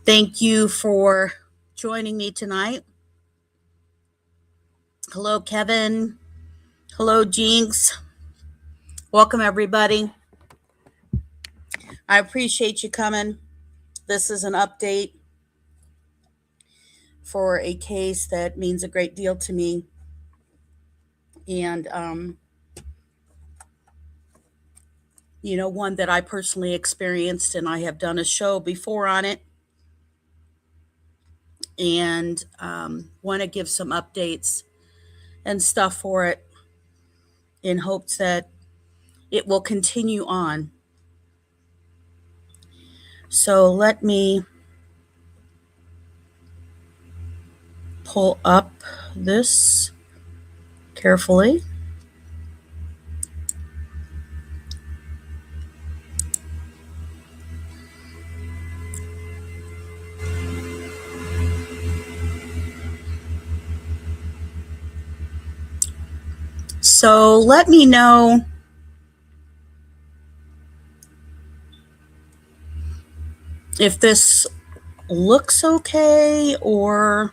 Thank you for joining me tonight. Hello, Kevin. Hello, Jinx. Welcome, everybody. I appreciate you coming. This is an update for a case that means a great deal to me. And, one that I personally experienced, and I have done a show before on it. And want to give some updates and stuff for it in hopes that it will continue on. So let me pull up this carefully. So let me know if this looks okay, or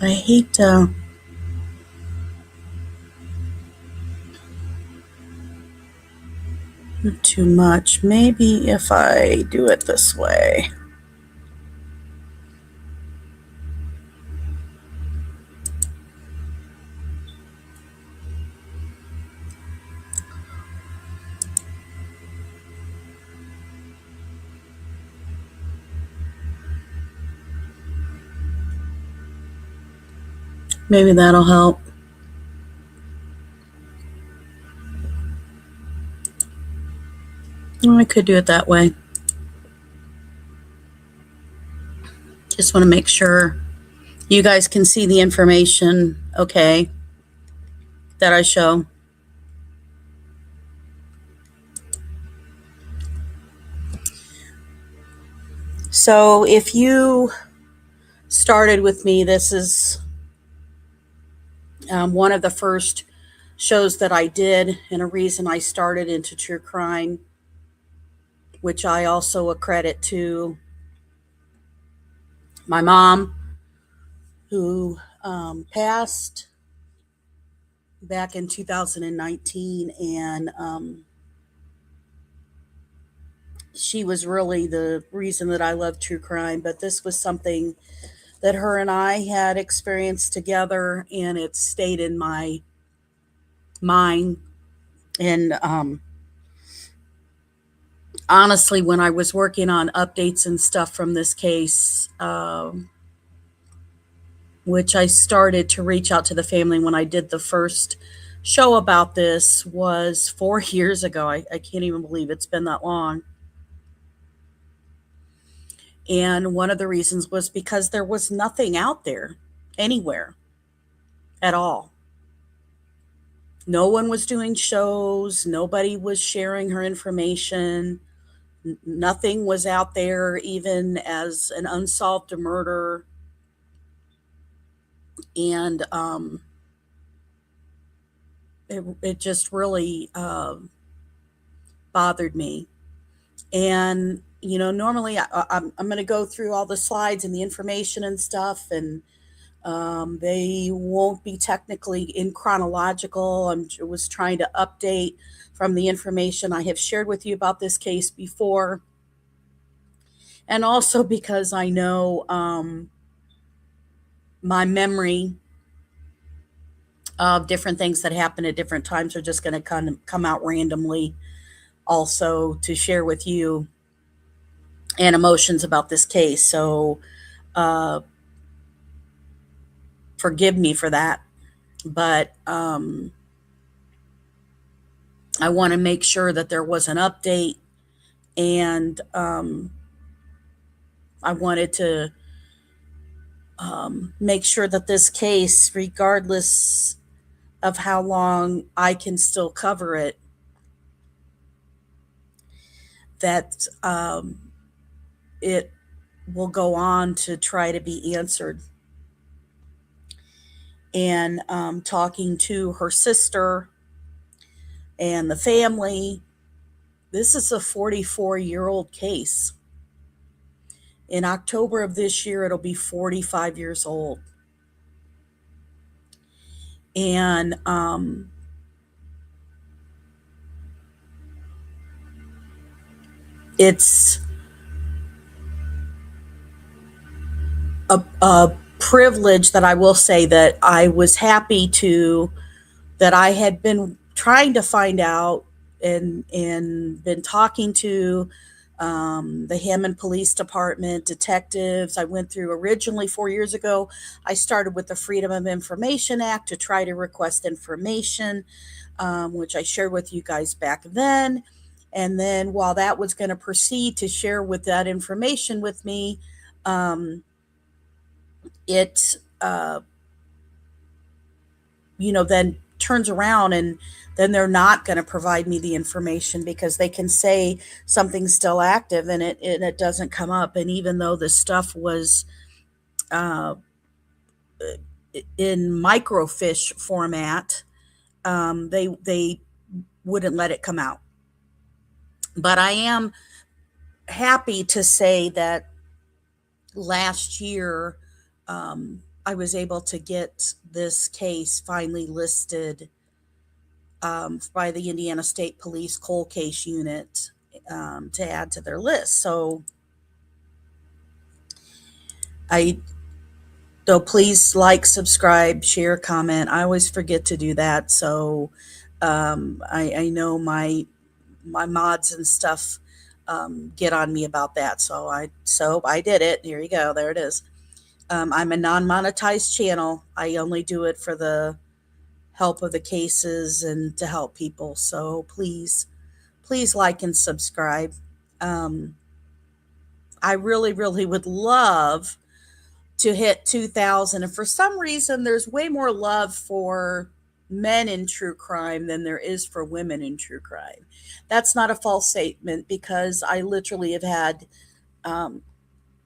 I hate to not too much. Maybe if I do it this way. Maybe that'll help. Oh, I could do it that way. Just want to make sure you guys can see the information okay that I show. So if you started with me, this is one of the first shows that I did, and a reason I started into true crime, which I also accredit to my mom, who passed back in 2019, and she was really the reason that I love true crime. But this was something that her and I had experienced together, and it stayed in my mind. And honestly, when I was working on updates and stuff from this case, which I started to reach out to the family when I did the first show about this, was 4 years ago. I can't even believe it's been that long. And one of the reasons was because there was nothing out there anywhere at all. No one was doing shows. Nobody was sharing her information. Nothing was out there, even as an unsolved murder. And it just really bothered me. And normally I'm going to go through all the slides and the information and stuff, and they won't be technically in chronological. I was trying to update from the information I have shared with you about this case before, and also because I know my memory of different things that happen at different times are just going to kind of come out randomly also to share with you, and emotions about this case. So forgive me for that. But I want to make sure that there was an update, and I wanted to make sure that this case, regardless of how long I can still cover it, that it will go on to try to be answered. And talking to her sister and the family, This is a 44-year-old case. In October of this year, it'll be 45 years old. And it's a privilege that I will say that I was happy that I had been trying to find out and been talking to the Hammond Police Department, detectives. I went through originally 4 years ago. I started with the Freedom of Information Act to try to request information, which I shared with you guys back then. And then while that was going to proceed to share with that information with me, it then turns around and then they're not going to provide me the information because they can say something's still active and it doesn't come up. And even though the stuff was uh, in microfiche format, they wouldn't let it come out. But I am happy to say that last year I was able to get this case finally listed by the Indiana State Police Cold Case Unit to add to their list. So please like, subscribe, share, comment. I always forget to do that. So I know my mods and stuff get on me about that. So I did it. Here you go. There it is. I'm a non-monetized channel. I only do it for the help of the cases and to help people. So please like and subscribe. I really, really would love to hit 2,000. And for some reason, there's way more love for men in true crime than there is for women in true crime. That's not a false statement because I literally have had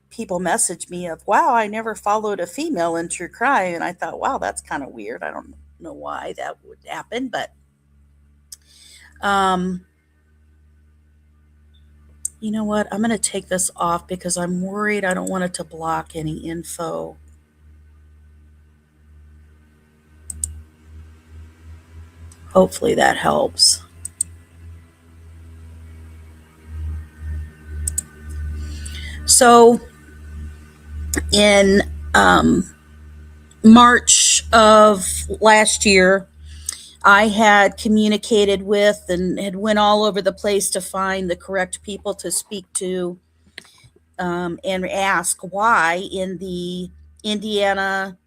people message me of, wow, I never followed a female in true crime. And I thought, wow, that's kind of weird. I don't know why that would happen, but you know what? I'm going to take this off because I'm worried I don't want it to block any info. Hopefully that helps. So in March of last year, I had communicated with and had went all over the place to find the correct people to speak to and ask why in the Indiana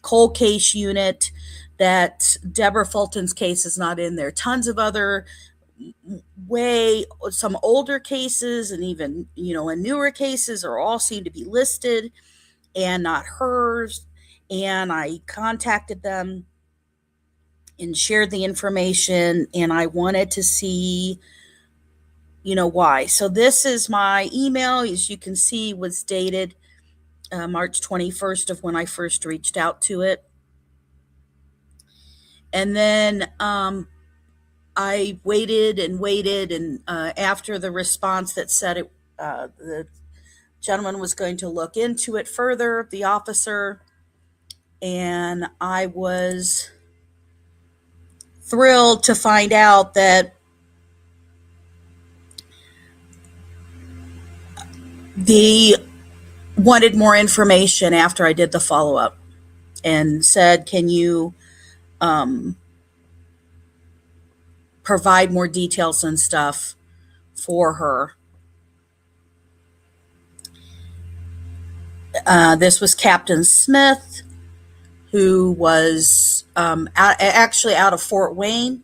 cold case unit that Debra Fulton's case is not in there. Tons of other some older cases and even and newer cases are all seem to be listed and not hers. And I contacted them and shared the information, and I wanted to see why. So this is my email, as you can see, was dated March 21st of when I first reached out to it. And then I waited and waited, and after the response that said the gentleman was going to look into it further, the officer, and I was thrilled to find out that they wanted more information after I did the follow-up and said, can you provide more details and stuff for her? This was Captain Smith, who was actually out of Fort Wayne,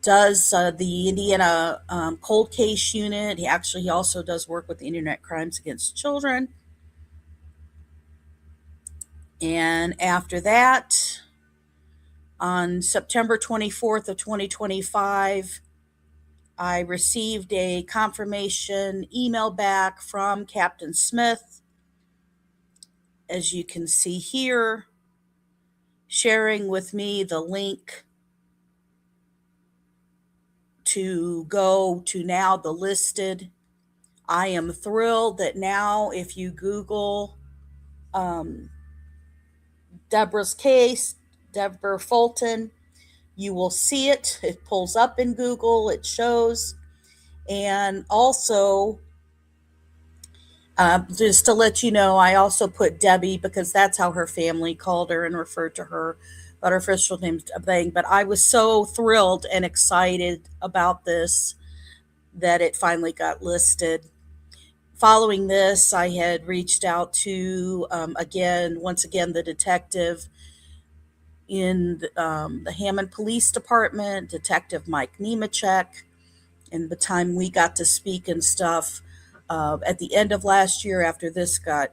does the Indiana cold case unit. He also does work with the Internet Crimes Against Children. And after that, on September 24th of 2025, I received a confirmation email back from Captain Smith, as you can see here, sharing with me the link to go to now the listed. I am thrilled that now if you Google Debra's case, Debra Fulton, you will see it. It pulls up in Google, it shows. And also, just to let you know, I also put Debbie because that's how her family called her and referred to her, but her official name's thing. But I was so thrilled and excited about this that it finally got listed. Following this, I had reached out to, once again, the detective in the Hammond Police Department, Detective Mike Nemechek, and the time we got to speak and stuff at the end of last year after this got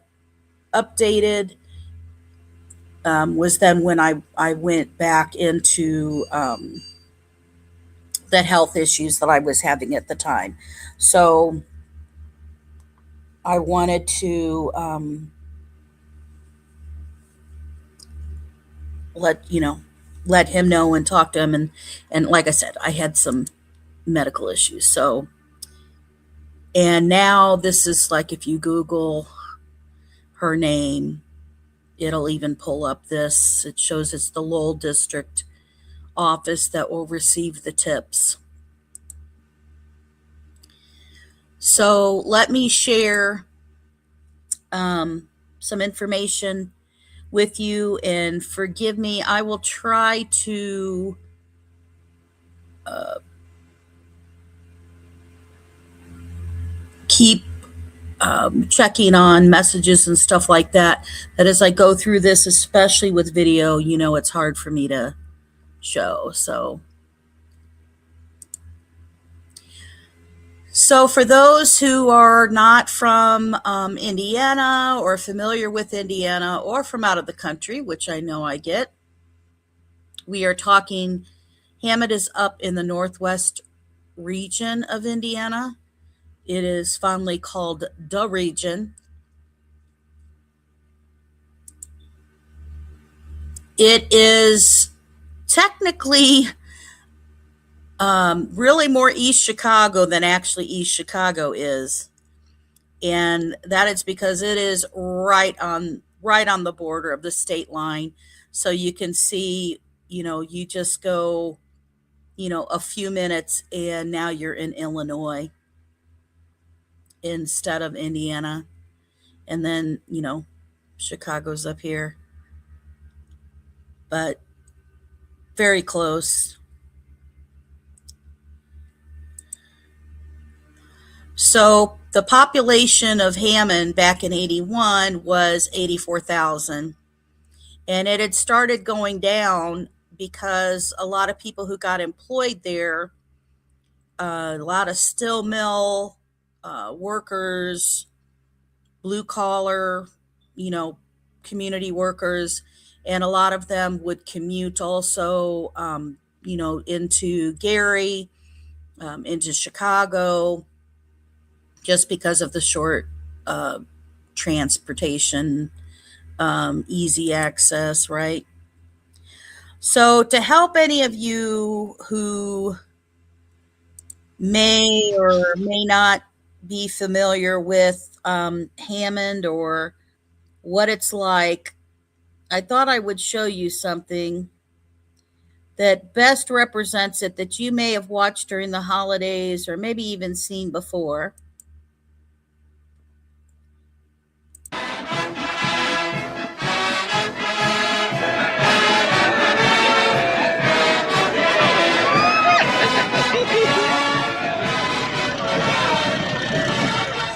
updated was then when I went back into the health issues that I was having at the time. So I wanted to let him know and talk to him, and like I said, I had some medical issues. So, and now this is like if you Google her name, it'll even pull up this. It shows it's the Lowell District office that will receive the tips. So let me share some information with you, and forgive me, I will try to keep checking on messages and stuff like that as I go through this, especially with video, it's hard for me to show. So for those who are not from Indiana or familiar with Indiana or from out of the country, which I know I get, we are talking, Hammond is up in the northwest region of Indiana. It is fondly called the region. It is technically really more East Chicago than actually East Chicago is. And that is because it is right on the border of the state line. So you can see, you just go, a few minutes and now you're in Illinois instead of Indiana. And then, Chicago's up here. But very close. So the population of Hammond back in 81 was 84,000. And it had started going down because a lot of people who got employed there, a lot of steel mill workers, blue collar, community workers, and a lot of them would commute also, into Gary, into Chicago, just because of the short transportation, easy access, right? So to help any of you who may or may not be familiar with Hammond or what it's like, I thought I would show you something that best represents it, that you may have watched during the holidays or maybe even seen before.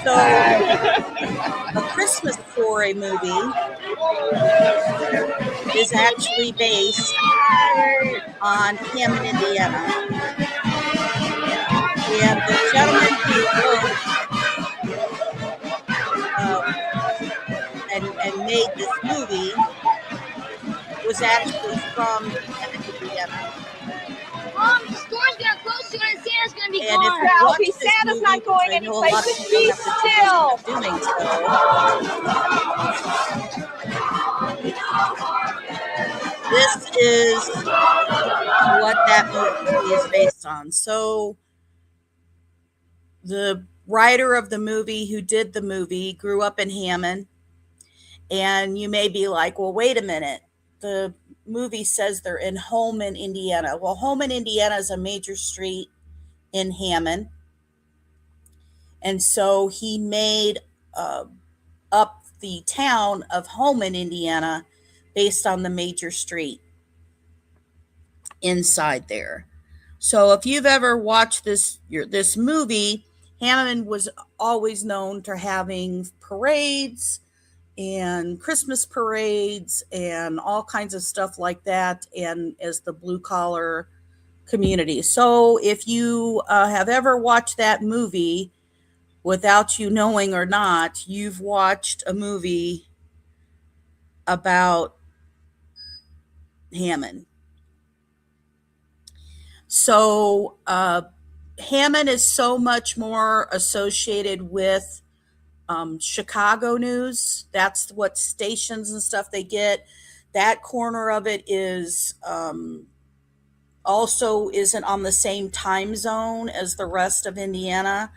So, A Christmas Story movie is actually based on Hammond, Indiana. And the gentleman who wrote and made this movie was actually from Hammond, Indiana. Mom, the store's gonna close soon and Santa's gonna be And gone. Ralphie, Santa's not going anyplace. Just be still. Doing so. This is what that movie is based on. So the writer of the movie who did the movie grew up in Hammond. And you may be like, well, wait a minute. The movie says they're in Holman, Indiana. Well, Holman, Indiana is a major street in Hammond. And so he made uh, up the town of Holman, Indiana, based on the major street inside there. So if you've ever watched this movie, Hammond was always known for having parades and Christmas parades and all kinds of stuff like that, and as the blue collar community. So if you have ever watched that movie, without you knowing or not, you've watched a movie about Hammond. So Hammond is so much more associated with Chicago news. That's what stations and stuff they get. That corner of it is also isn't on the same time zone as the rest of Indiana.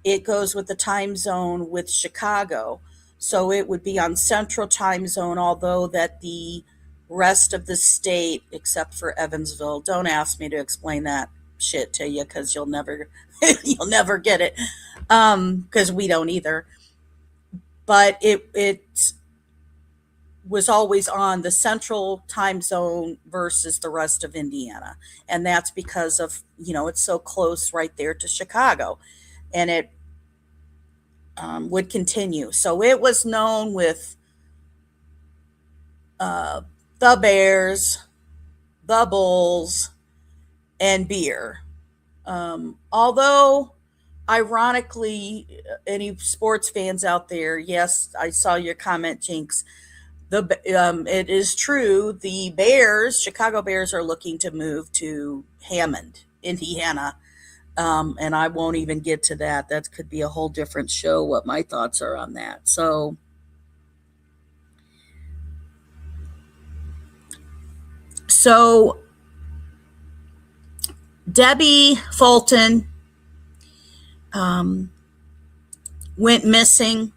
It goes with the time zone with Chicago. So it would be on Central Time Zone, although that the rest of the state, except for Evansville, don't ask me to explain that shit to you because you'll never you'll never get it. Because we don't either. But it was always on the Central Time Zone versus the rest of Indiana, and that's because of it's so close right there to Chicago, and it would continue. So it was known with the Bears, the Bulls, and beer. Although, ironically, any sports fans out there, yes, I saw your comment, Jinx. It is true. The Bears, Chicago Bears, are looking to move to Hammond, Indiana. And I won't even get to that. That could be a whole different show, what my thoughts are on that. So Debbie Fulton went missing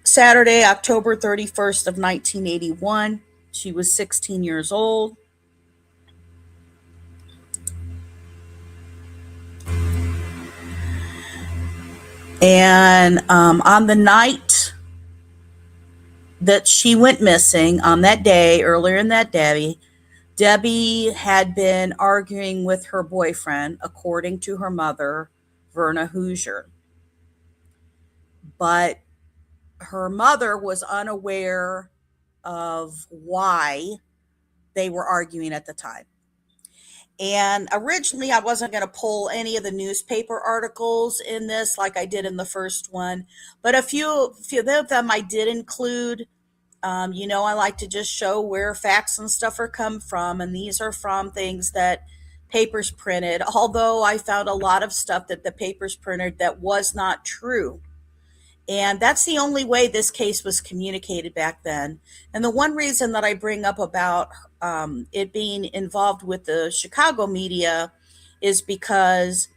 Saturday, October 31st of 1981. She was 16 years old. And on the night that she went missing, on that day, earlier in that day, Debbie had been arguing with her boyfriend, according to her mother, Verna Hoosier. But her mother was unaware of why they were arguing at the time. And originally, I wasn't going to pull any of the newspaper articles in this like I did in the first one, but a few of them I did include. I like to just show where facts and stuff are come from, and these are from things that papers printed, although I found a lot of stuff that the papers printed that was not true. And that's the only way this case was communicated back then. And the one reason that I bring up about it being involved with the Chicago media is because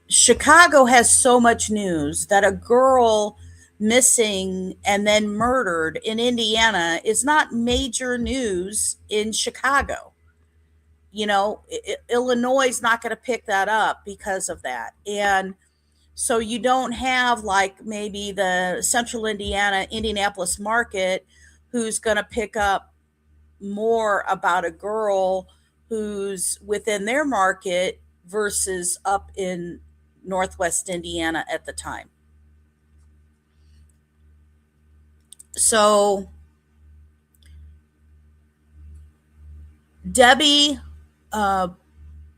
Chicago has so much news that a girl missing and then murdered in Indiana is not major news in Chicago. Illinois is not going to pick that up because of that. And so you don't have like maybe the Central Indiana, Indianapolis market who's going to pick up more about a girl who's within their market versus up in Northwest Indiana at the time. So Debbie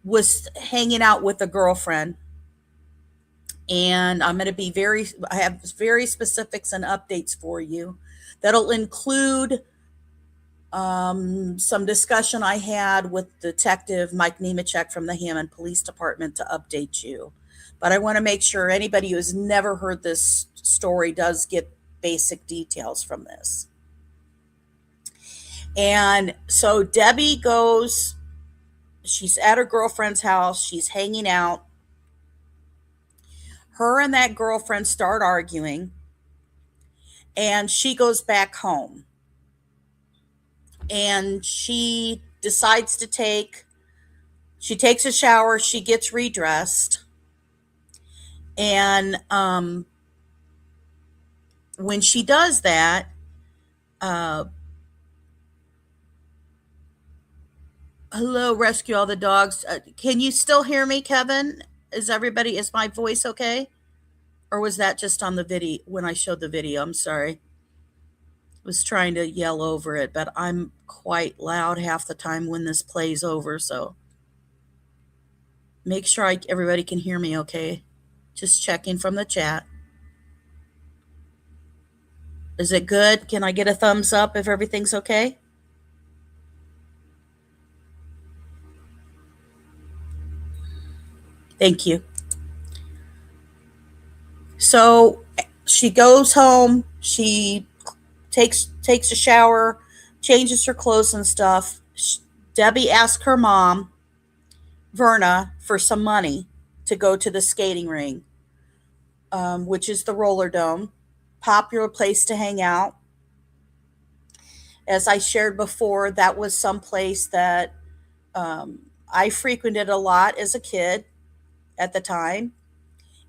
was hanging out with a girlfriend. And I have very specifics and updates for you that'll include some discussion I had with Detective Mike Nemechek from the Hammond Police Department to update you. But I want to make sure anybody who has never heard this story does get basic details from this. And so Debbie goes she's at her girlfriend's house. She's hanging out. Her and that girlfriend start arguing, and she goes back home. And she takes a shower, she gets redressed, and when she does that, uh, hello, rescue all the dogs. Can you still hear me, Kevin? Is my voice okay? Or was that just on the video when I showed the video? I'm sorry. I was trying to yell over it, but I'm quite loud half the time when this plays over, so make sure everybody can hear me okay. Just checking from the chat. Is it good? Can I get a thumbs up if everything's okay? Thank you. So she goes home, she takes a shower, changes her clothes and stuff. Debbie asks her mom, Verna, for some money to go to the skating ring, which is the roller dome, popular place to hang out. As I shared before, that was some place that I frequented a lot as a kid at the time,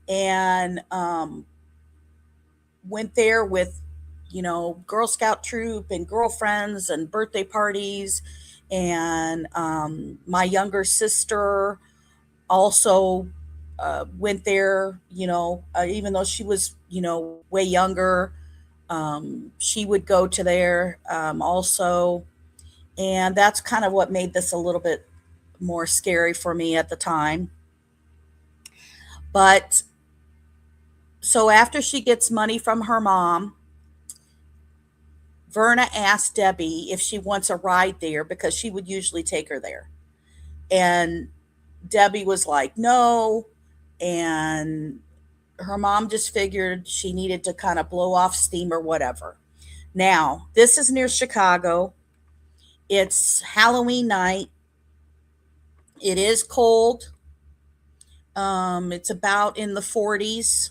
and went there with, Girl Scout troop and girlfriends and birthday parties. And my younger sister also went there, even though she was, way younger. She would go to there also. And that's kind of what made this a little bit more scary for me at the time. But so after she gets money from her mom, Verna asked Debbie if she wants a ride there because she would usually take her there. And Debbie was like, no. And her mom just figured she needed to kind of blow off steam or whatever. Now, this is near Chicago. It's Halloween night. It is cold. It's about in the 40s.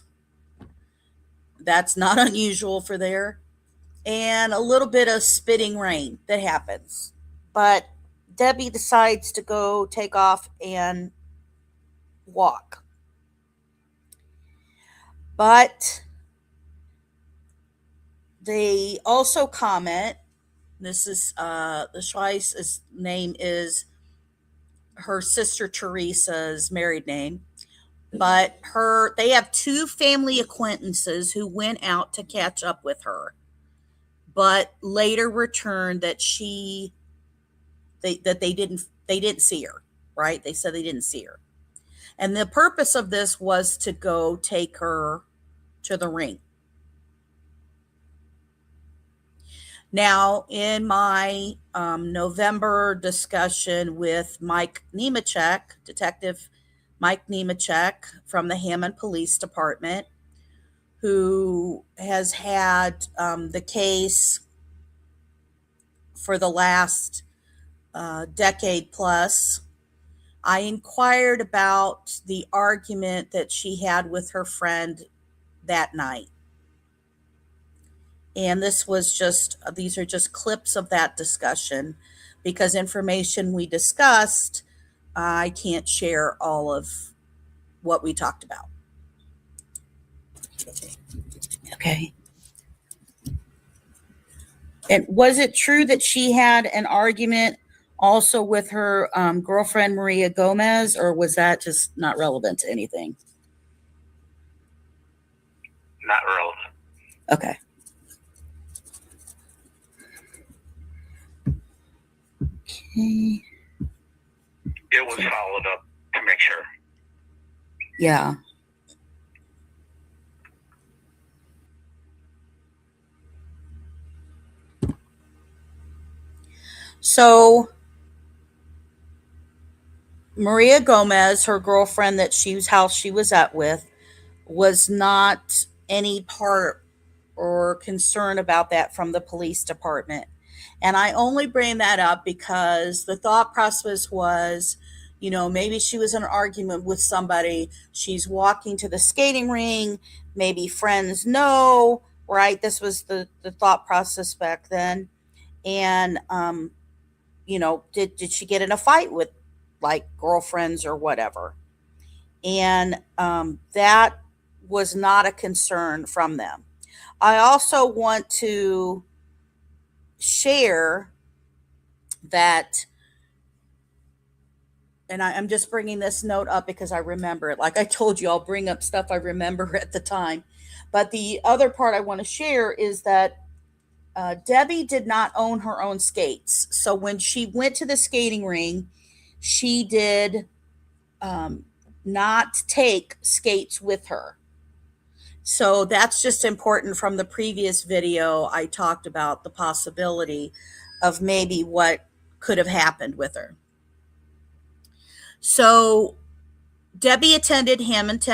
That's not unusual for there. And a little bit of spitting rain that happens. But Debbie decides to go take off and walk. But they also comment, this is the Schweiss's name is her sister Teresa's married name, but they have two family acquaintances who went out to catch up with her, but later returned that they didn't see her, right? They said they didn't see her. And the purpose of this was to go take her to the ring. Now, in my November discussion with Mike Nemechek, Detective Mike Nemechek from the Hammond Police Department, who has had the case for the last decade plus, I inquired about the argument that she had with her friend that night. And these are just clips of that discussion, because information we discussed, I can't share all of what we talked about. Okay. And was it true that she had an argument also with her girlfriend, Maria Gomez, or was that just not relevant to anything? Not relevant. Okay. Okay. It was followed up to make sure. Yeah. So Maria Gomez, her girlfriend house she was at with, was not any part or concern about that from the police department. And I only bring that up because the thought process was maybe she was in an argument with somebody. She's walking to the skating ring. Maybe friends know, right? This was the thought process back then. And, did she get in a fight with like girlfriends or whatever? And that was not a concern from them. I also want to share that, and I'm just bringing this note up because I remember it. Like I told you, I'll bring up stuff I remember at the time. But the other part I want to share is that Debbie did not own her own skates. So when she went to the skating ring, she did not take skates with her. So that's just important. From the previous video, I talked about the possibility of maybe what could have happened with her. So Debbie attended Hammond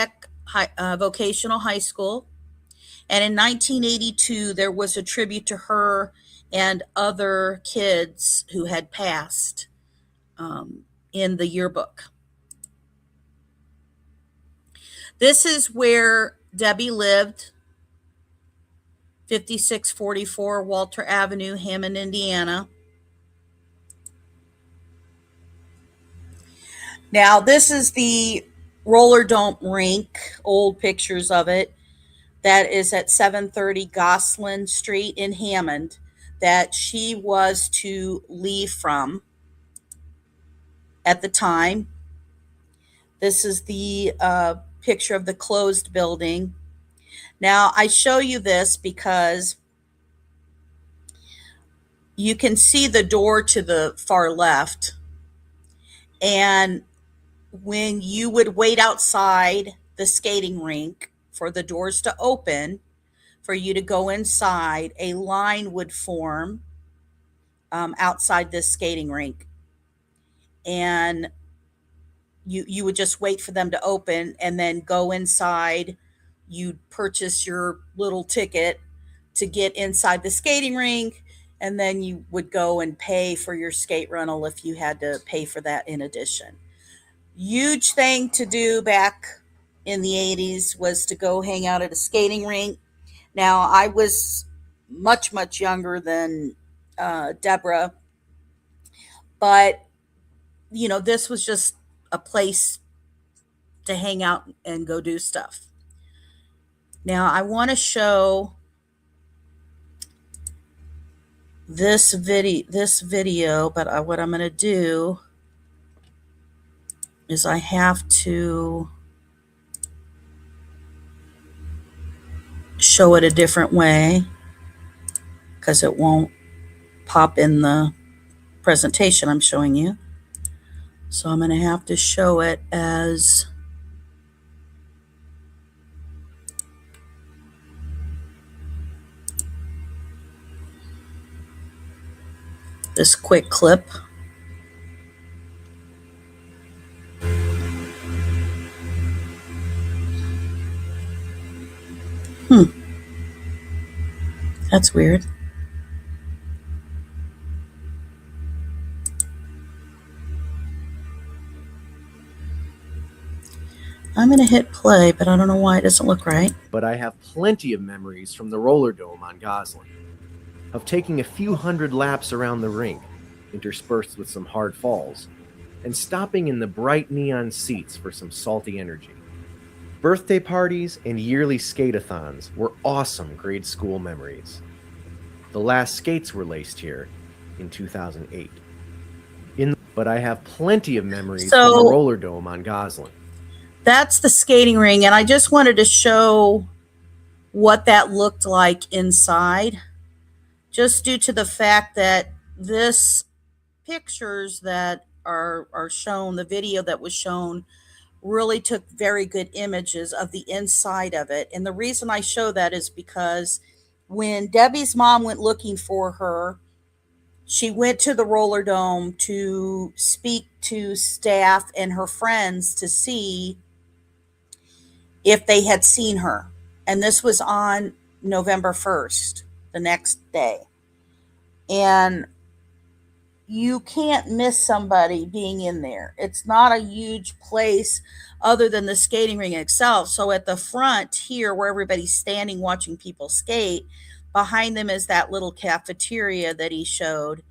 Vocational High School. And in 1982, there was a tribute to her and other kids who had passed in the yearbook. This is where Debbie lived, 5644 Walter Avenue, Hammond, Indiana. Now, this is the roller dome rink, old pictures of it. That is at 730 Gosselin Street in Hammond, that she was to leave from at the time. This is the picture of the closed building. Now, I show you this because you can see the door to the far left. And when you would wait outside the skating rink for the doors to open, for you to go inside, a line would form outside this skating rink. And you would just wait for them to open and then go inside. You'd purchase your little ticket to get inside the skating rink, and then you would go and pay for your skate rental if you had to pay for that in addition. Huge thing to do back in the 80s was to go hang out at a skating rink. Now, I was much, much younger than Debra, but, this was just a place to hang out and go do stuff. Now, I want to show this video, but what I'm going to do is I have to show it a different way because it won't pop in the presentation I'm showing you. So I'm going to have to show it as this quick clip. That's weird. I'm going to hit play, but I don't know why it doesn't look right. But I have plenty of memories from the roller dome on Gosselin, of taking a few hundred laps around the rink, interspersed with some hard falls, and stopping in the bright neon seats for some salty energy. Birthday parties and yearly skate-a-thons were awesome grade school memories. The last skates were laced here in 2008. But I have plenty of memories from the roller dome on Gosselin. That's the skating ring, and I just wanted to show what that looked like inside, just due to the fact that this pictures that are shown, the video that was shown, really took very good images of the inside of it. And the reason I show that is because when Debbie's mom went looking for her, she went to the roller dome to speak to staff and her friends to see if they had seen her. And this was on November 1st, the next day. And, you can't miss somebody being in there. It's not a huge place other than the skating ring itself. So at the front here, where everybody's standing watching people skate, behind them is that little cafeteria that he showed.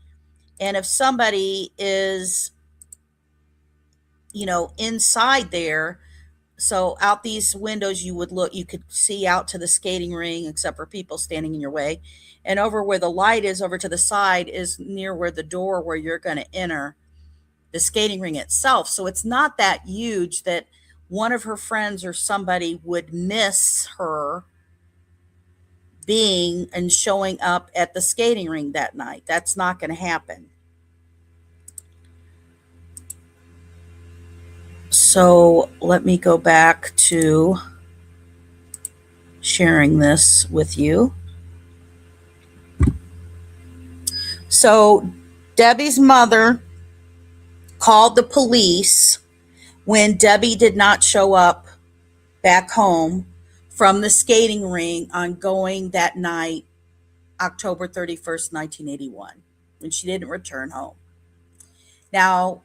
And if somebody is, inside there, so out these windows, you could see out to the skating ring, except for people standing in your way. And over where the light is, over to the side, is near where the door where you're going to enter the skating ring itself. So it's not that huge that one of her friends or somebody would miss her being and showing up at the skating ring that night. That's not going to happen. So let me go back to sharing this with you. So Debbie's mother called the police when Debbie did not show up back home from the skating ring on going that night, October 31st, 1981, when she didn't return home. Now,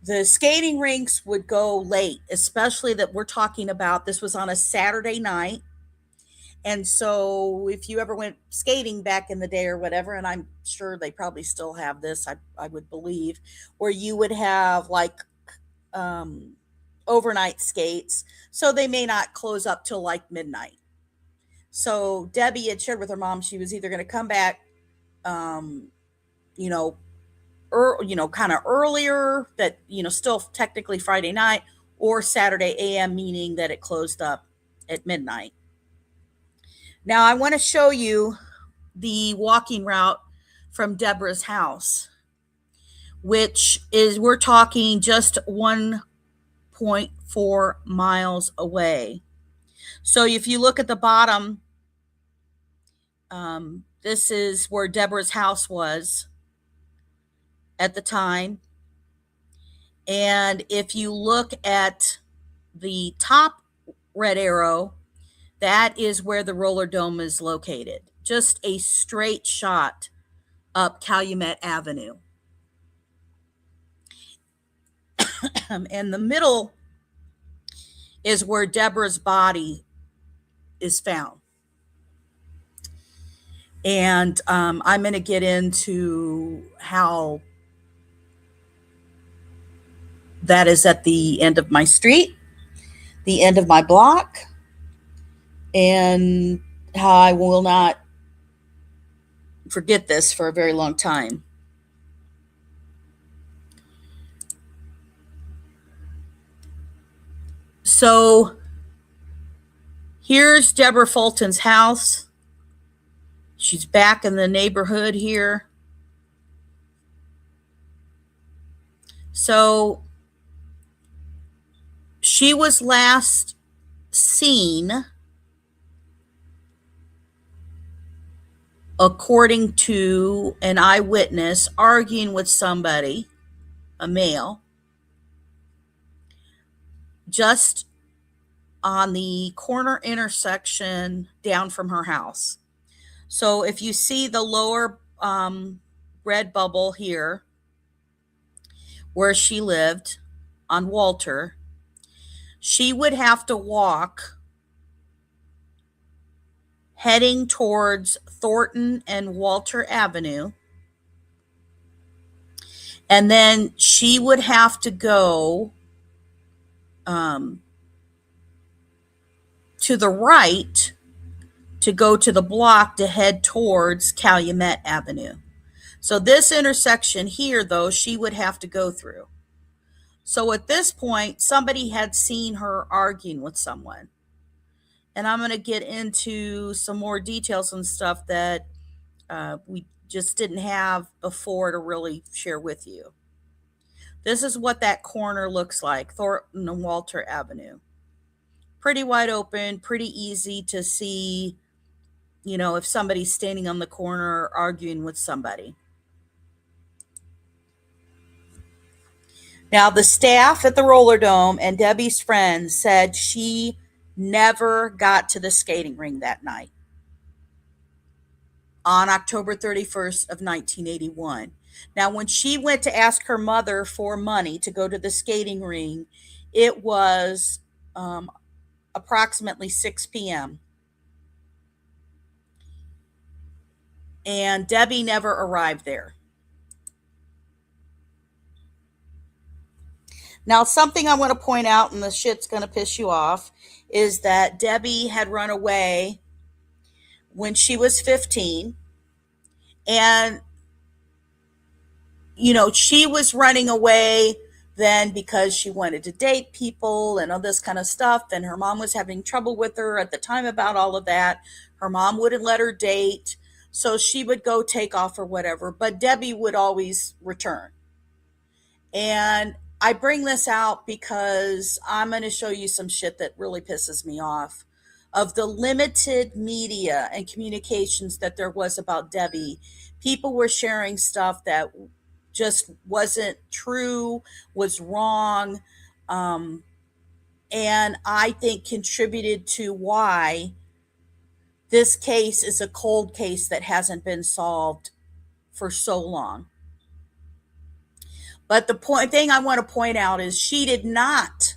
the skating rinks would go late, especially that we're talking about. This was on a Saturday night. And so if you ever went skating back in the day or whatever, and I'm sure they probably still have this, I would believe, where you would have like overnight skates. So they may not close up till like midnight. So Debbie had shared with her mom she was either going to come back, kind of earlier, that, still technically Friday night, or Saturday AM, meaning that it closed up at midnight. Now I want to show you the walking route from Debra's house, which is, we're talking just 1.4 miles away. So if you look at the bottom, this is where Debra's house was at the time. And if you look at the top red arrow, that is where the roller dome is located. Just a straight shot up Calumet Avenue. And the middle is where Debra's body is found. And I'm going to get into how that is at the end of my street, the end of my block, and how I will not forget this for a very long time. So here's Debra Fulton's house. She's back in the neighborhood here. So she was last seen, according to an eyewitness, arguing with somebody, a male, just on the corner intersection down from her house. So if you see the lower red bubble here, where she lived on Walter, she would have to walk heading towards Thornton and Walter Avenue. And then she would have to go to the right to go to the block to head towards Calumet Avenue. So this intersection here, though, she would have to go through. So at this point, somebody had seen her arguing with someone. And I'm going to get into some more details and stuff that we just didn't have before to really share with you. This is what that corner looks like, Thornton and Walter Avenue. Pretty wide open, pretty easy to see, if somebody's standing on the corner arguing with somebody. Now, the staff at the roller dome and Debbie's friends said she never got to the skating ring that night. on October 31st of 1981. Now, when she went to ask her mother for money to go to the skating ring, it was approximately 6 p.m. And Debbie never arrived there. Now, something I want to point out, and the shit's going to piss you off, is that Debbie had run away when she was 15. And, she was running away then because she wanted to date people and all this kind of stuff. And her mom was having trouble with her at the time about all of that. Her mom wouldn't let her date. So she would go take off or whatever. But Debbie would always return. And I bring this out because I'm going to show you some shit that really pisses me off. Of the limited media and communications that there was about Debbie, people were sharing stuff that just wasn't true, was wrong, and I think contributed to why this case is a cold case that hasn't been solved for so long. But the thing I want to point out is she did not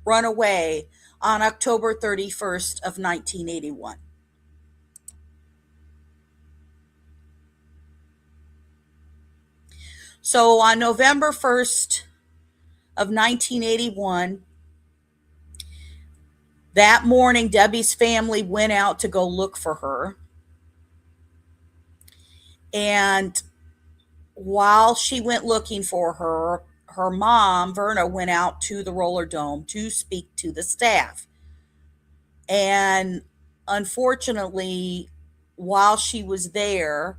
run away on October 31st of 1981. So on November 1st of 1981, that morning, Debbie's family went out to go look for her. And while she went looking for her, her mom, Verna, went out to the roller dome to speak to the staff. And unfortunately, while she was there,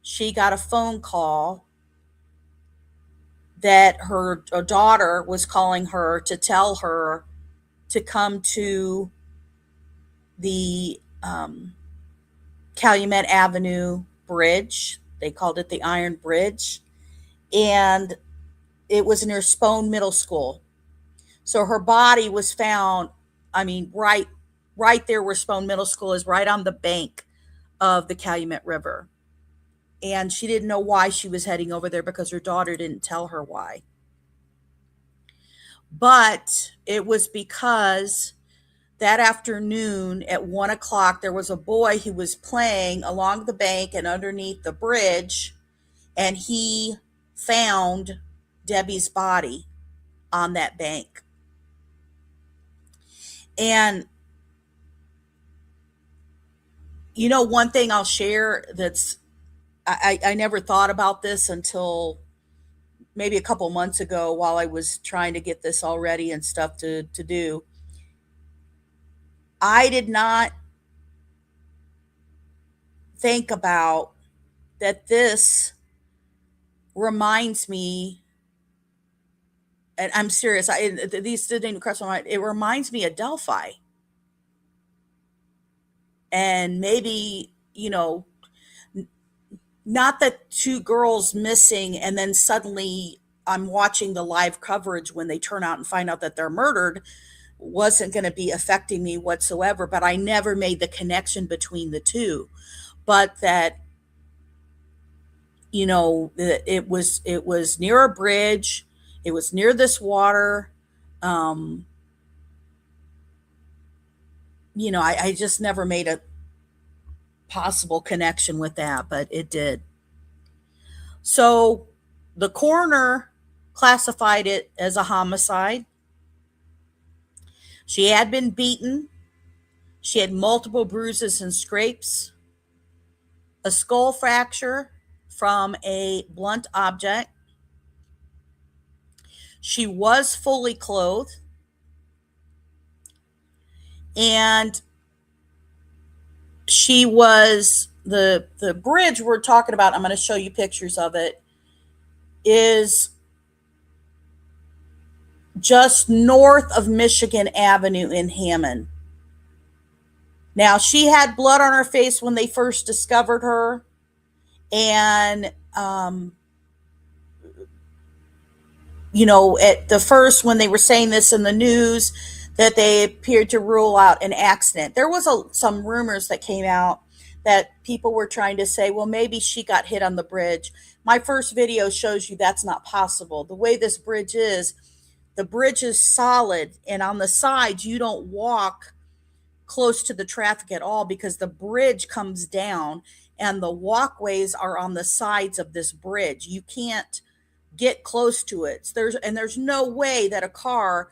she got a phone call that her daughter was calling her to tell her to come to the Calumet Avenue Bridge. They called it the Iron Bridge. And it was near Spohn Middle School. So her body was found, right there where Spohn Middle School is, right on the bank of the Calumet River. And she didn't know why she was heading over there because her daughter didn't tell her why. But it was because that afternoon at 1 o'clock, there was a boy who was playing along the bank and underneath the bridge, and he found Debbie's body on that bank. And, one thing I'll share that's, I never thought about this until maybe a couple months ago while I was trying to get this all ready and stuff to do. I did not think about that this reminds me, and I'm serious, these didn't even cross my mind, it reminds me of Delphi. And maybe, not that two girls missing and then suddenly I'm watching the live coverage when they turn out and find out that they're murdered wasn't going to be affecting me whatsoever, but I never made the connection between the two. But that, it was near a bridge, it was near this water. I just never made a possible connection with that, but it did. So the coroner classified it as a homicide. She had been beaten. She had multiple bruises and scrapes, a skull fracture from a blunt object. She was fully clothed. And she was, the bridge we're talking about, I'm going to show you pictures of it, is just north of Michigan Avenue in Hammond. Now, she had blood on her face when they first discovered her. And, at the first, when they were saying this in the news, that they appeared to rule out an accident. There was some rumors that came out that people were trying to say, well, maybe she got hit on the bridge. My first video shows you that's not possible. The way this bridge is, the bridge is solid, and on the sides, you don't walk close to the traffic at all because the bridge comes down and the walkways are on the sides of this bridge. You can't get close to it. There's no way that a car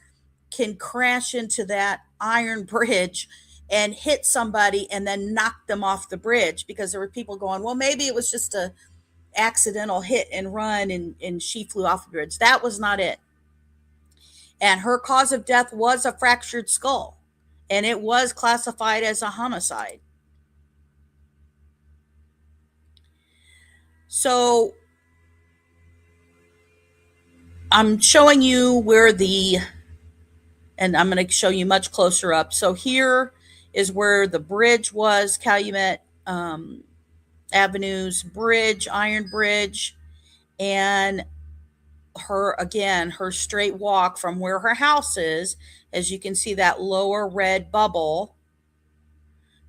can crash into that iron bridge and hit somebody and then knock them off the bridge, because there were people going, well, maybe it was just a accidental hit and run and she flew off the bridge. That was not it. And her cause of death was a fractured skull, and it was classified as a homicide. So I'm showing you and I'm going to show you much closer up. So here is where the bridge was, Calumet Avenue's bridge, iron bridge, and her straight walk from where her house is, as you can see that lower red bubble,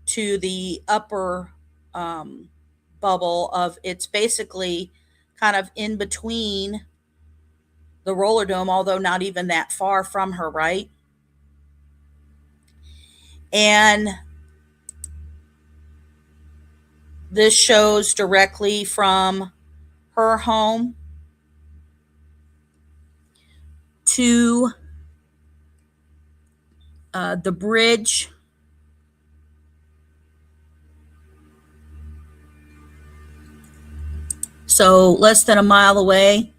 to the upper bubble of, it's basically kind of in between the roller dome, although not even that far from her, right? And this shows directly from her home to the bridge. So less than a mile away.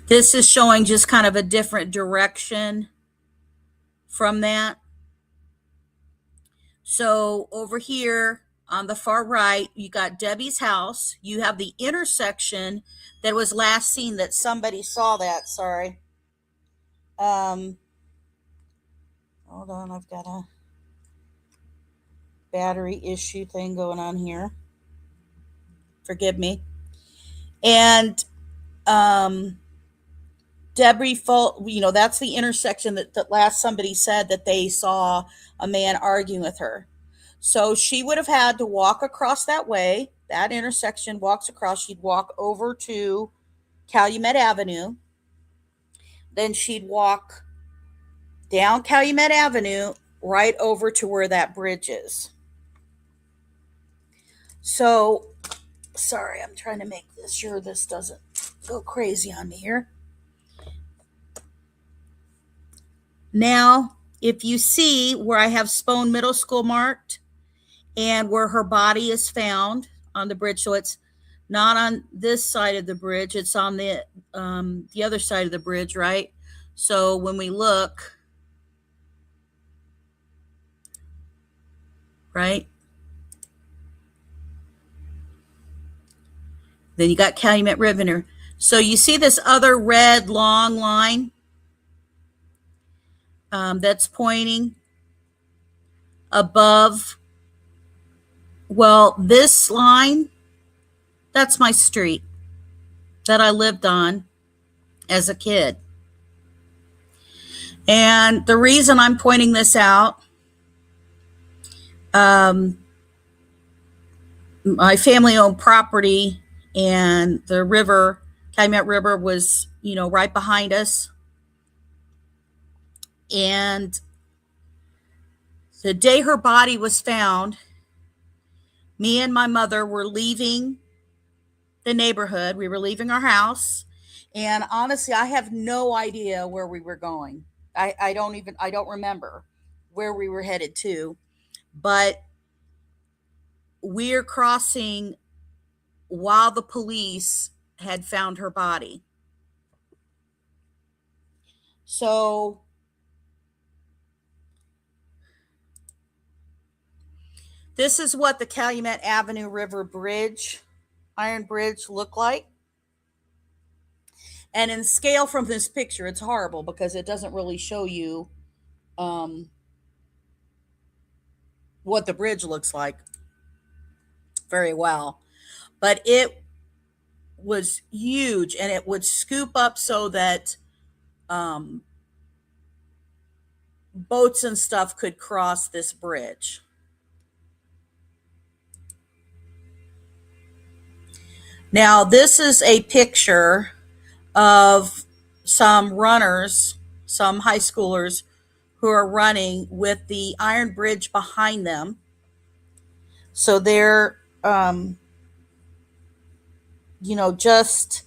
This is showing just kind of a different direction from that. So over here on the far right, you got Debbie's house. You have the intersection that was last seen, that somebody saw that. Sorry. Hold on, I've got a battery issue thing going on here. Forgive me. And Debra, that's the intersection that last somebody said that they saw a man arguing with her. So she would have had to walk across that way, that intersection, walks across. She'd walk over to Calumet Avenue. Then she'd walk down Calumet Avenue right over to where that bridge is. So, sorry, I'm trying to make sure this doesn't go crazy on me here. Now, if you see where I have Spohn Middle School marked and where her body is found on the bridge, so it's not on this side of the bridge, it's on the other side of the bridge, right? So when we look, right? Then you got Calumet River. So you see this other red long line that's pointing above. Well, this line, that's my street that I lived on as a kid. And the reason I'm pointing this out, my family owned property, and the river, Calumet River, was, right behind us. And the day her body was found, me and my mother were leaving the neighborhood. We were leaving our house. And honestly, I have no idea where we were going. I don't remember where we were headed to, but we're crossing while the police had found her body. So this is what the Calumet Avenue River Bridge, Iron Bridge, looked like. And in scale from this picture, it's horrible because it doesn't really show you what the bridge looks like very well. But it was huge, and it would scoop up so that boats and stuff could cross this bridge. Now, this is a picture of some runners, some high schoolers who are running with the iron bridge behind them. So they're, just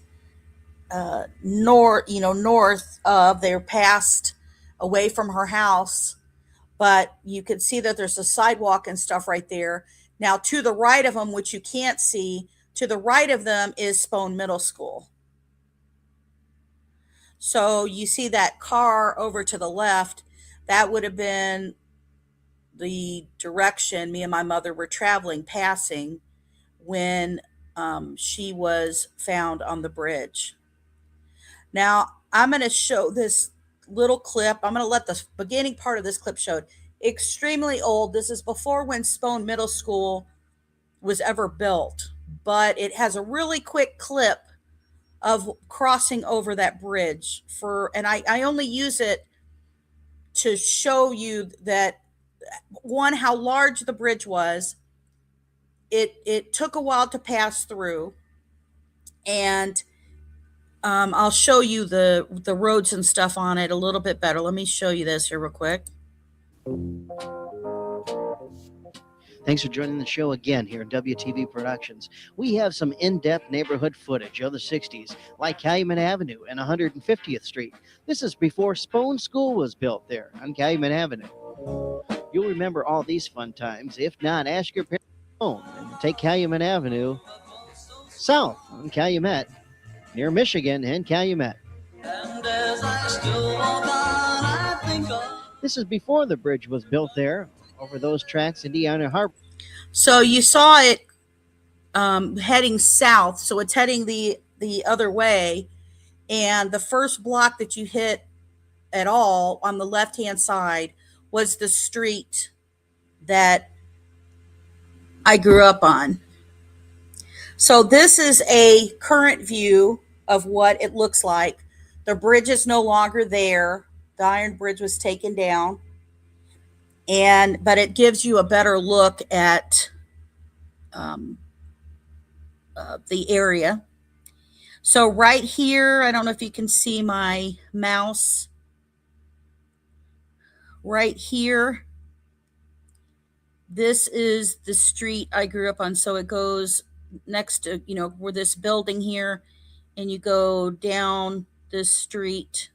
north of, they're past away from her house, but you can see that there's a sidewalk and stuff right there. Now, to the right of them, which you can't see, to the right of them is Spohn Middle School. So you see that car over to the left, that would have been the direction me and my mother were traveling, passing when she was found on the bridge. Now, I'm going to show this little clip. I'm going to let the beginning part of this clip show it. Extremely old. This is before when Spohn Middle School was ever built, but it has a really quick clip of crossing over that bridge and I only use it to show you that, one, how large the bridge was. It took a while to pass through, and I'll show you the roads and stuff on it a little bit better. Let me show you this here real quick. Thanks for joining the show again here at WTV Productions. We have some in-depth neighborhood footage of the 60s, like Calumet Avenue and 150th Street. This is before Spohn School was built there on Calumet Avenue. You'll remember all these fun times. If not, ask your parents home and take Calumet Avenue south on Calumet, near Michigan and Calumet. This is before the bridge was built there. Over those tracks, Indiana Harbor. So you saw it heading south, so it's heading the other way, and the first block that you hit at all on the left-hand side was the street that I grew up on. So this is a current view of what it looks like. The bridge is no longer there. The iron bridge was taken down. But it gives you a better look at the area. So right here, I don't know if you can see my mouse. Right here, this is the street I grew up on. So it goes next to, where this building here, and you go down this street.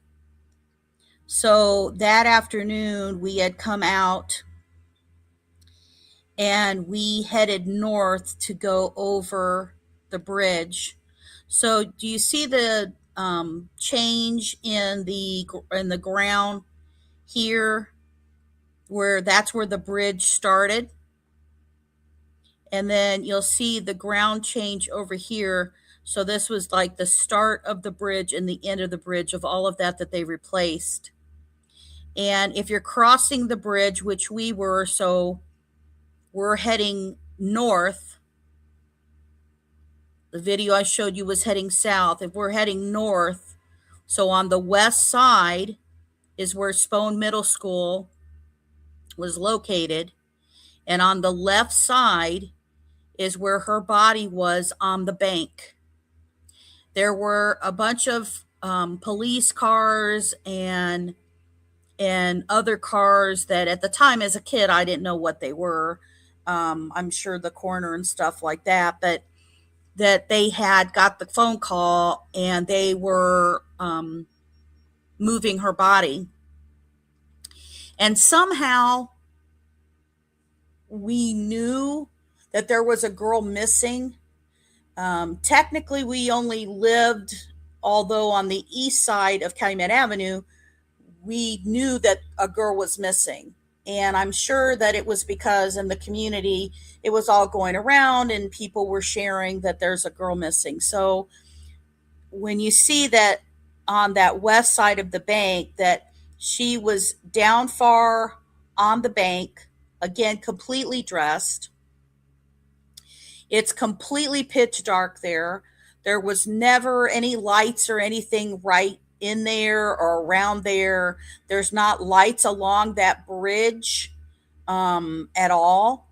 So that afternoon, we had come out and we headed north to go over the bridge. So do you see the change in the ground here, where that's where the bridge started? And then you'll see the ground change over here. So this was like the start of the bridge and the end of the bridge of all of that they replaced. And if you're crossing the bridge, which we were, so we're heading north. The video I showed you was heading south. If we're heading north, so on the west side is where Spohn Middle School was located. And on the left side is where her body was on the bank. There were a bunch of police cars and other cars that at the time as a kid, I didn't know what they were. I'm sure the coroner and stuff like that, but that they had got the phone call and they were moving her body. And somehow we knew that there was a girl missing. Technically, we only lived, although on the east side of Calumet Avenue, we knew that a girl was missing. And I'm sure that it was because in the community, it was all going around and people were sharing that there's a girl missing. So when you see that on that west side of the bank, that she was down far on the bank, again, completely dressed. It's completely pitch dark there. There was never any lights or anything right in there or around there. There's not lights along that bridge at all.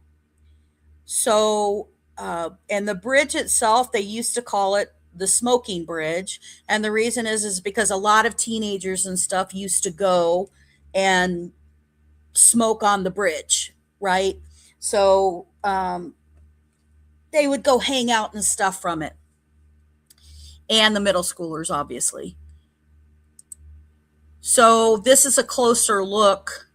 So and the bridge itself, they used to call it the smoking bridge. And the reason is because a lot of teenagers and stuff used to go and smoke on the bridge, right? So they would go hang out and stuff from it. And the middle schoolers, obviously. So this is a closer look.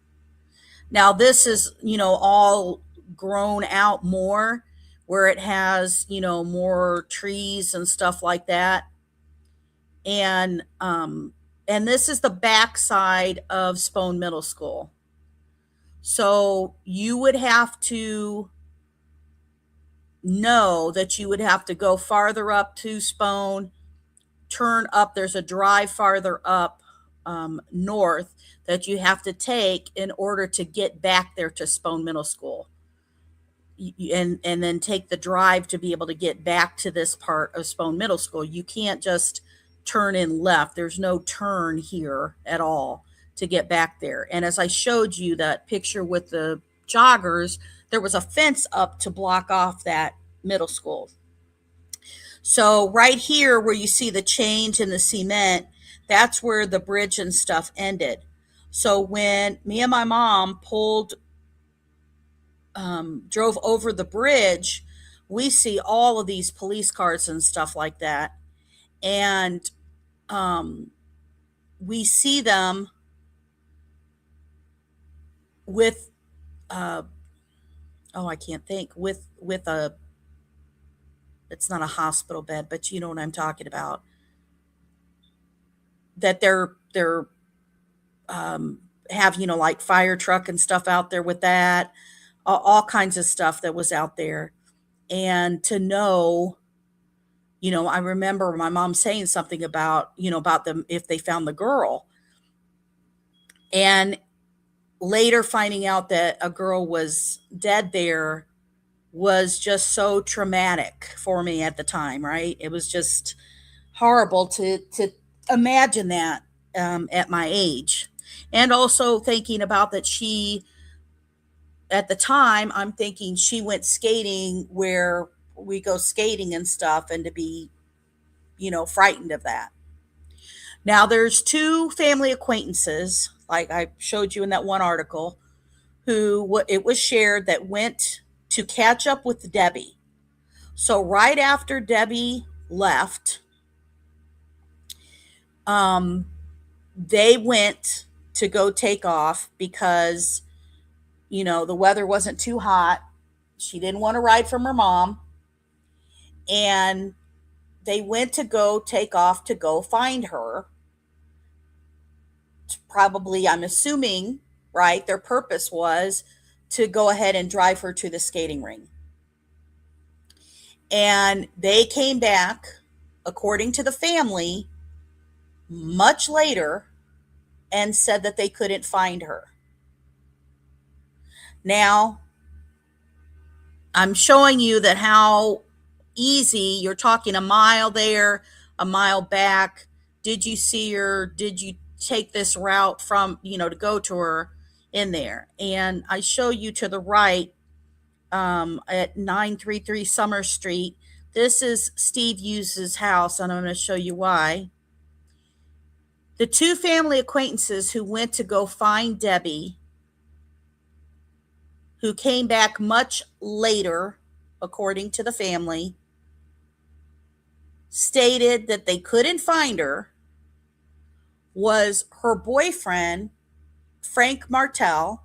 Now this is, all grown out more, where it has, more trees and stuff like that. And this is the backside of Spone Middle School. So you would have to know that you would have to go farther up to Spone, turn up. There's a drive farther up north that you have to take in order to get back there to Spone Middle School. And then take the drive to be able to get back to this part of Spone Middle School. You can't just turn in left. There's no turn here at all to get back there. And as I showed you that picture with the joggers, there was a fence up to block off that middle school. So right here where you see the change in the cement, that's where the bridge and stuff ended. So when me and my mom drove over the bridge, we see all of these police cars and stuff like that. And we see them with, I can't think, with a, it's not a hospital bed, but you know what I'm talking about. That they're have, like fire truck and stuff out there with that, all kinds of stuff that was out there. And to know, I remember my mom saying something about, about them if they found the girl. And later finding out that a girl was dead there was just so traumatic for me at the time, right? It was just horrible to imagine that at my age. And also thinking about that at the time, I'm thinking she went skating where we go skating and stuff, and to be, frightened of that. Now there's two family acquaintances, like I showed you in that one article, it was shared that went to catch up with Debbie. So right after Debbie left, they went to go take off because, the weather wasn't too hot. She didn't want to ride from her mom. And they went to go take off to go find her. Probably, I'm assuming, right, their purpose was to go ahead and drive her to the skating ring. And they came back, according to the family, much later and said that they couldn't find her. Now, I'm showing you that how easy, you're talking a mile there, a mile back. Did you see her? Did you take this route from, to go to her in there? And I show you to the right at 933 Summer Street. This is Steve Hughes' house, and I'm going to show you why. The two family acquaintances who went to go find Debbie, who came back much later, according to the family, stated that they couldn't find her, was her boyfriend, Frank Martell,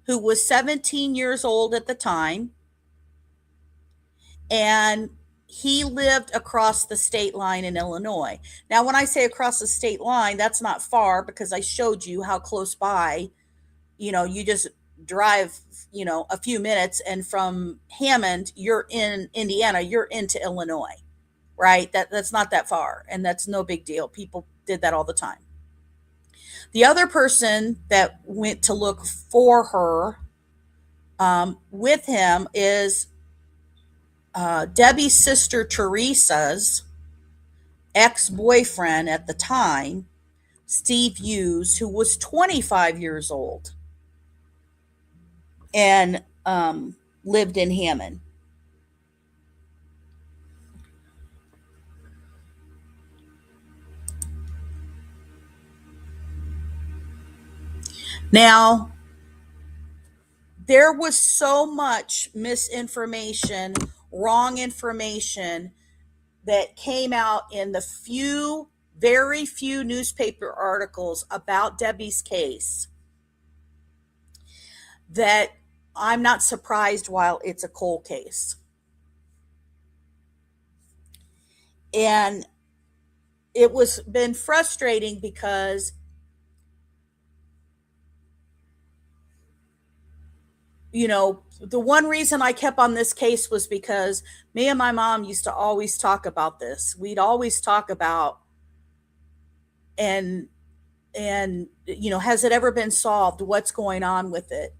who was 17 years old at the time, and he lived across the state line in Illinois. Now, when I say across the state line, that's not far, because I showed you how close by, you just drive, a few minutes, and from Hammond, you're in Indiana, you're into Illinois, right? That's not that far, and that's no big deal. People did that all the time. The other person that went to look for her with him is Debbie's sister Teresa's ex-boyfriend at the time, Steve Hughes, who was 25 years old and lived in Hammond. Now, there was so much misinformation, wrong information that came out in the very few newspaper articles about Debbie's case that I'm not surprised while it's a cold case. And it was been frustrating because the one reason I kept on this case was because me and my mom used to always talk about this. We'd always talk about, and has it ever been solved? What's going on with it?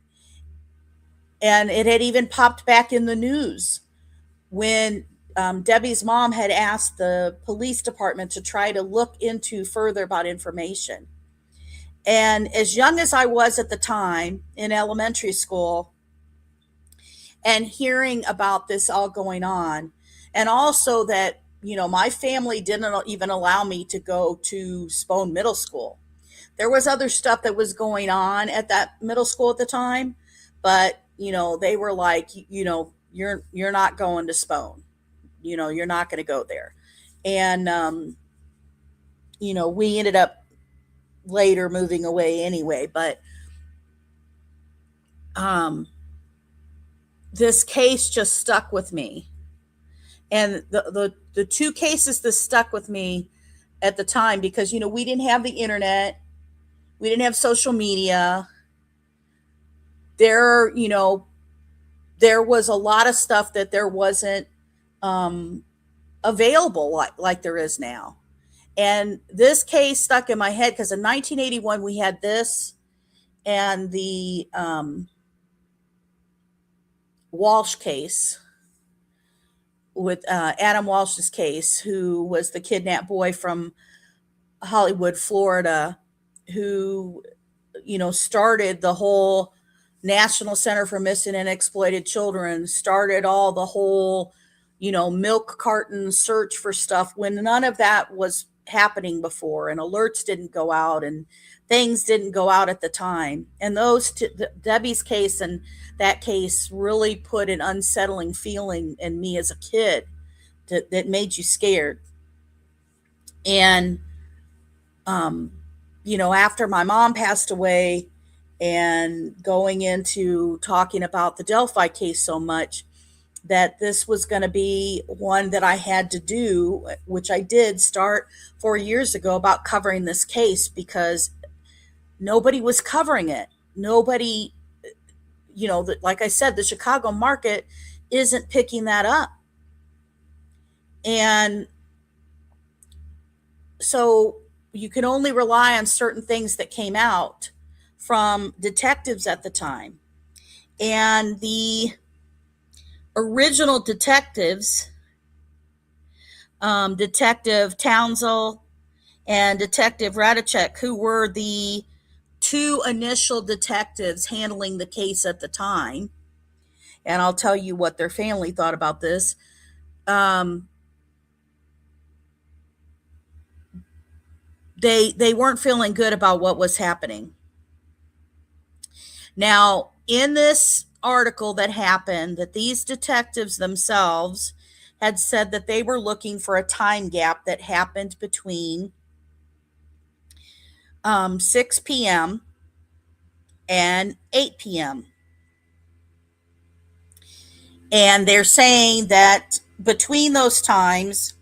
And it had even popped back in the news when Debbie's mom had asked the police department to try to look into further about information. And as young as I was at the time in elementary school, and hearing about this all going on, and also that, my family didn't even allow me to go to Spohn Middle School. There was other stuff that was going on at that middle school at the time, but, they were like, you're not going to Spohn. You're not going to go there. And, we ended up later moving away anyway, but this case just stuck with me. And the two cases that stuck with me at the time, because, we didn't have the internet. We didn't have social media. There was a lot of stuff that there wasn't available like there is now. And this case stuck in my head because in 1981 we had this and the Walsh case with Adam Walsh's case, who was the kidnapped boy from Hollywood, Florida, who, started the whole National Center for Missing and Exploited Children, started all the whole, milk carton search for stuff when none of that was happening before, and alerts didn't go out and things didn't go out at the time. And Debbie's case and that case really put an unsettling feeling in me as a kid that made you scared. And, after my mom passed away and going into talking about the Delphi case so much, that this was going to be one that I had to do, which I did start 4 years ago, about covering this case because nobody was covering it. Nobody, like I said, the Chicago market isn't picking that up. And so you can only rely on certain things that came out from detectives at the time. And the original detectives, Detective Townsell and Detective Radicek, who were the two initial detectives handling the case at the time, and I'll tell you what their family thought about this. They weren't feeling good about what was happening. Now, in this article that happened, that these detectives themselves had said that they were looking for a time gap that happened between 6 p.m. and 8 p.m. And they're saying that between those times,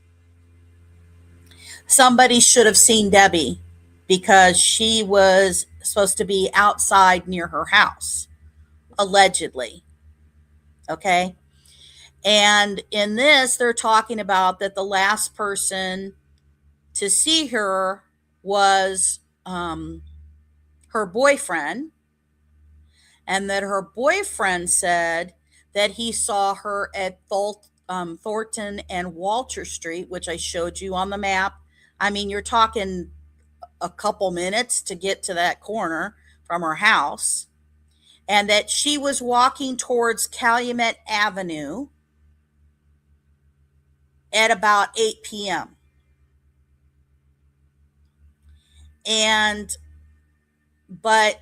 somebody should have seen Debbie because she was supposed to be outside near her house, allegedly. Okay. And in this, they're talking about that the last person to see her was her boyfriend, and that her boyfriend said that he saw her at Fulton and Walter Street, which I showed you on the map. I mean, you're talking a couple minutes to get to that corner from her house, and that she was walking towards Calumet Avenue at about 8 p.m. But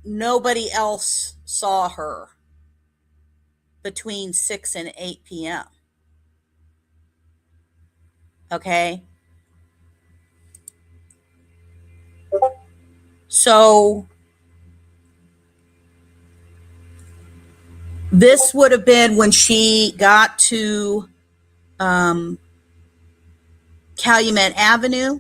nobody else saw her between 6 and 8 p.m. Okay? So this would have been when she got to Calumet Avenue,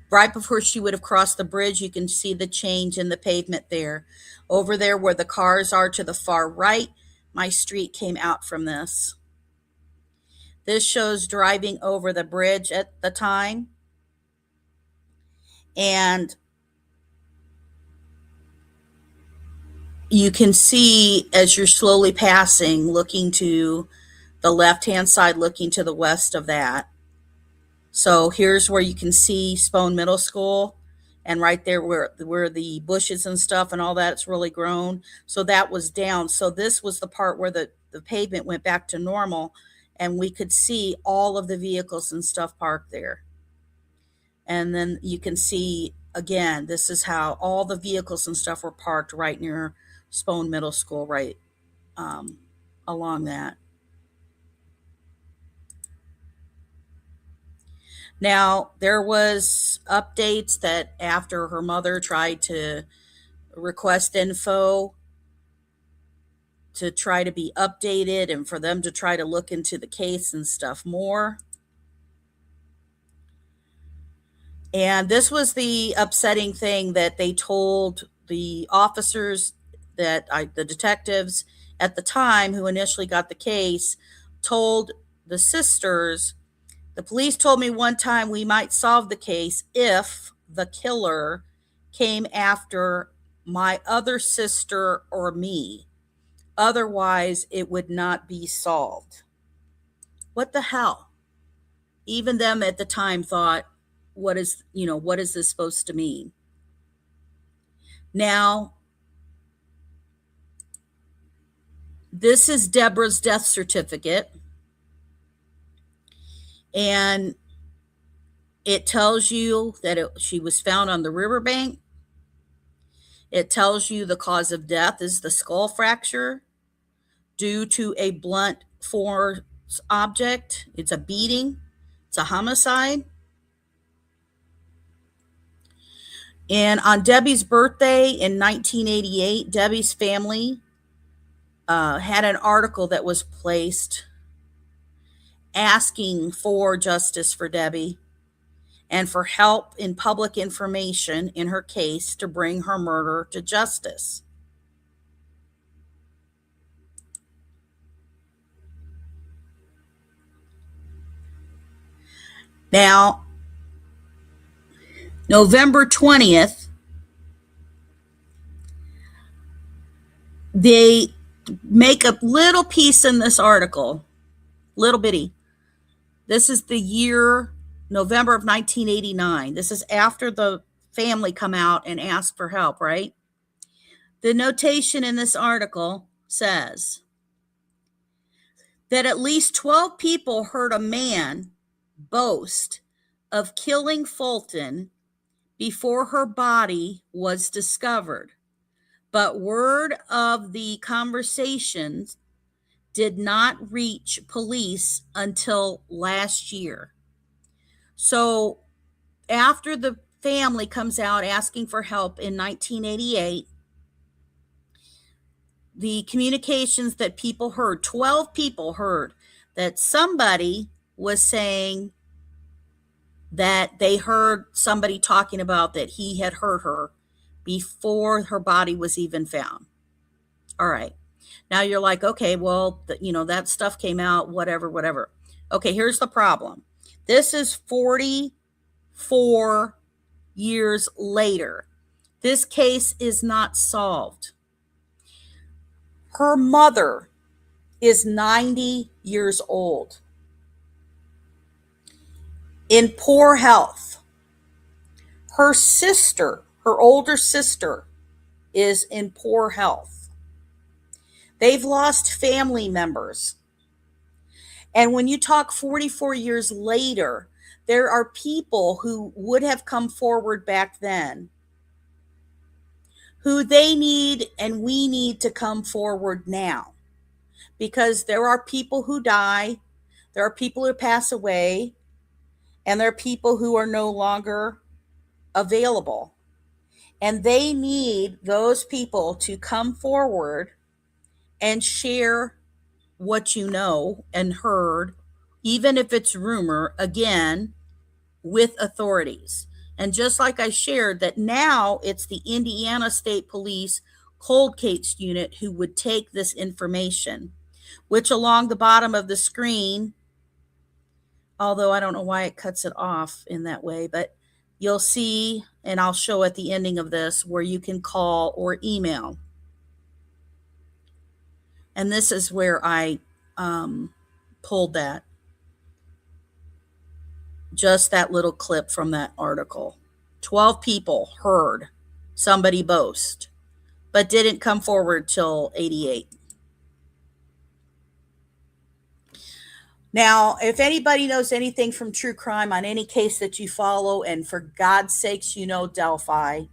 right before she would have crossed the bridge. You can see the change in the pavement there. Over there where the cars are to the far right, my street came out from this. This shows driving over the bridge at the time. And you can see as you're slowly passing, looking to the left-hand side, looking to the west of that. So here's where you can see Spohn Middle School, and right there where the bushes and stuff and all that's really grown. So that was down. So this was the part where the pavement went back to normal, and we could see all of the vehicles and stuff parked there. And then you can see, again, this is how all the vehicles and stuff were parked right near Spohn Middle School, right along that. Now, there was updates that after her mother tried to request info to try to be updated and for them to try to look into the case and stuff more. And this was the upsetting thing that they told the officers the detectives at the time who initially got the case told the sisters, the police told me one time we might solve the case if the killer came after my other sister or me. Otherwise, it would not be solved. What the hell? Even them at the time thought, what is this supposed to mean? Now, this is Debra's death certificate. And it tells you that she was found on the riverbank. It tells you the cause of death is the skull fracture due to a blunt force object. It's a beating. It's a homicide. And on Debbie's birthday in 1988, Debbie's family had an article that was placed asking for justice for Debbie and for help in public information in her case to bring her murder to justice. Now, November 20th, they make a little piece in this article, little bitty. This is the year, November of 1989. This is after the family come out and ask for help, right? The notation in this article says that at least 12 people heard a man boast of killing Fulton before her body was discovered, but word of the conversations did not reach police until last year. So after the family comes out asking for help in 1988, the communications that people heard, 12 people heard that somebody was saying that they heard somebody talking about that he had hurt her before her body was even found. All right. Now you're like, okay, well, that stuff came out, whatever. Okay, here's the problem. This is 44 years later. This case is not solved. Her mother is 90 years old, in poor health. Her sister, her older sister, is in poor health. They've lost family members. And when you talk 44 years later, there are people who would have come forward back then who they need and we need to come forward now, because there are people who die, there are people who pass away, and there are people who are no longer available. And they need those people to come forward and share what you know and heard, even if it's rumor, again, with authorities. And just like I shared, that now it's the Indiana State Police Cold Case Unit who would take this information, which along the bottom of the screen, although I don't know why it cuts it off in that way, but you'll see, and I'll show at the ending of this, where you can call or email. And this is where I pulled that. Just that little clip from that article. 12 people heard somebody boast, but didn't come forward till 88. Now, if anybody knows anything from true crime on any case that you follow, and for God's sakes, you know Delphi,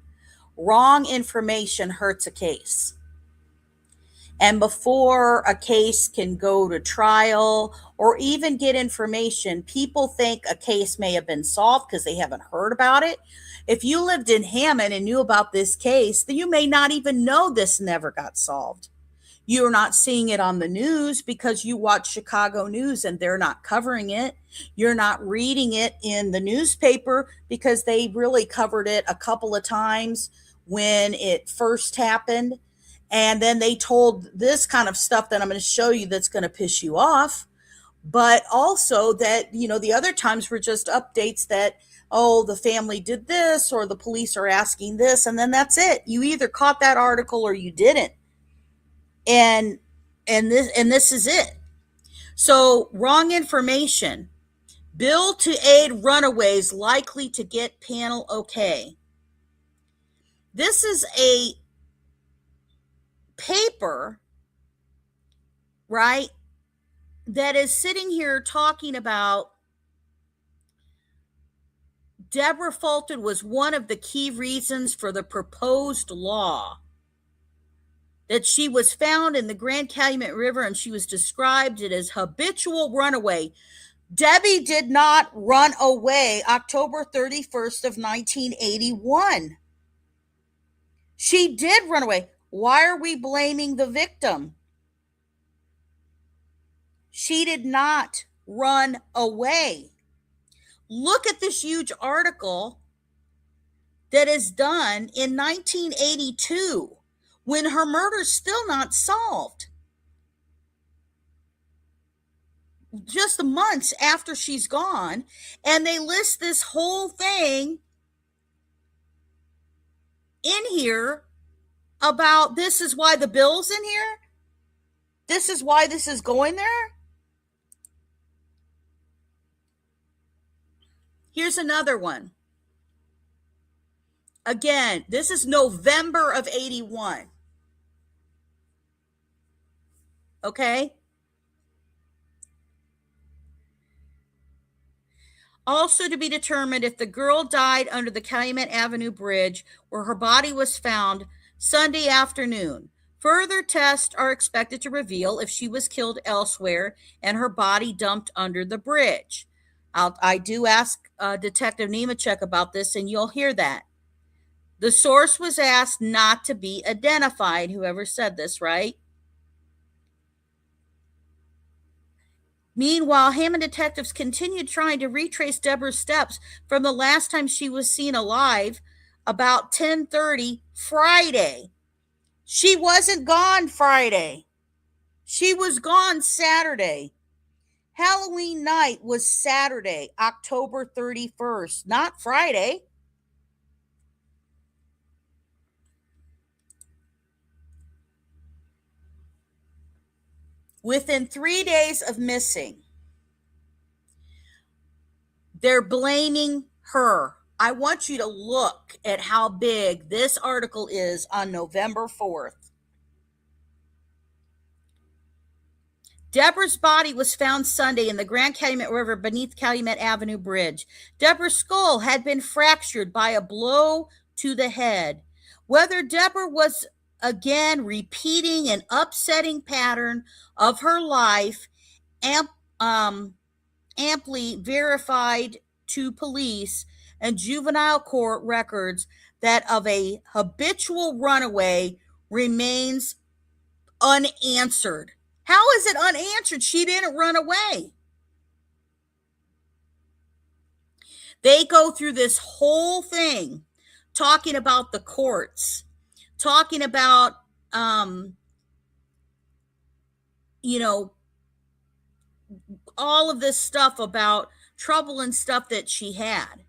wrong information hurts a case. And before a case can go to trial or even get information, people think a case may have been solved because they haven't heard about it. If you lived in Hammond and knew about this case, then you may not even know this never got solved. You're not seeing it on the news because you watch Chicago news and they're not covering it. You're not reading it in the newspaper because they really covered it a couple of times when it first happened. And then they told this kind of stuff that I'm going to show you that's going to piss you off. But also that, the other times were just updates that, oh, the family did this or the police are asking this. And then that's it. You either caught that article or you didn't. And this is it. So wrong information. Bill to aid runaways likely to get panel okay. This is a paper, right, that is sitting here talking about Debra Fulton was one of the key reasons for the proposed law, that she was found in the Grand Calumet River and she was described as habitual runaway. Debbie did not run away October 31st of 1981. She did run away. Why are we blaming the victim? She did not run away. Look at this huge article that is done in 1982 when her murder's still not solved. Just months after she's gone, and they list this whole thing in here about this is why the bill's in here. This is why this is going there. Here's another one. Again, this is November of 81. Okay? Also to be determined if the girl died under the Calumet Avenue Bridge where her body was found Sunday afternoon. Further tests are expected to reveal if she was killed elsewhere and her body dumped under the bridge. I do ask Detective Nemechek about this, and you'll hear that. The source was asked not to be identified, whoever said this, right? Meanwhile, Hammond detectives continued trying to retrace Debra's steps from the last time she was seen alive, about 10:30 Friday. She wasn't gone Friday. She was gone Saturday. Halloween night was Saturday, October 31st, not Friday. Within 3 days of missing, they're blaming her. I want you to look at how big this article is on November 4th. Debra's body was found Sunday in the Grand Calumet River beneath Calumet Avenue Bridge. Debra's skull had been fractured by a blow to the head. whether Debra was again repeating an upsetting pattern of her life, amply verified to police and juvenile court records that of a habitual runaway remains unanswered. How is it unanswered? She didn't run away. They go through this whole thing talking about the courts, talking about, all of this stuff about trouble and stuff that she had.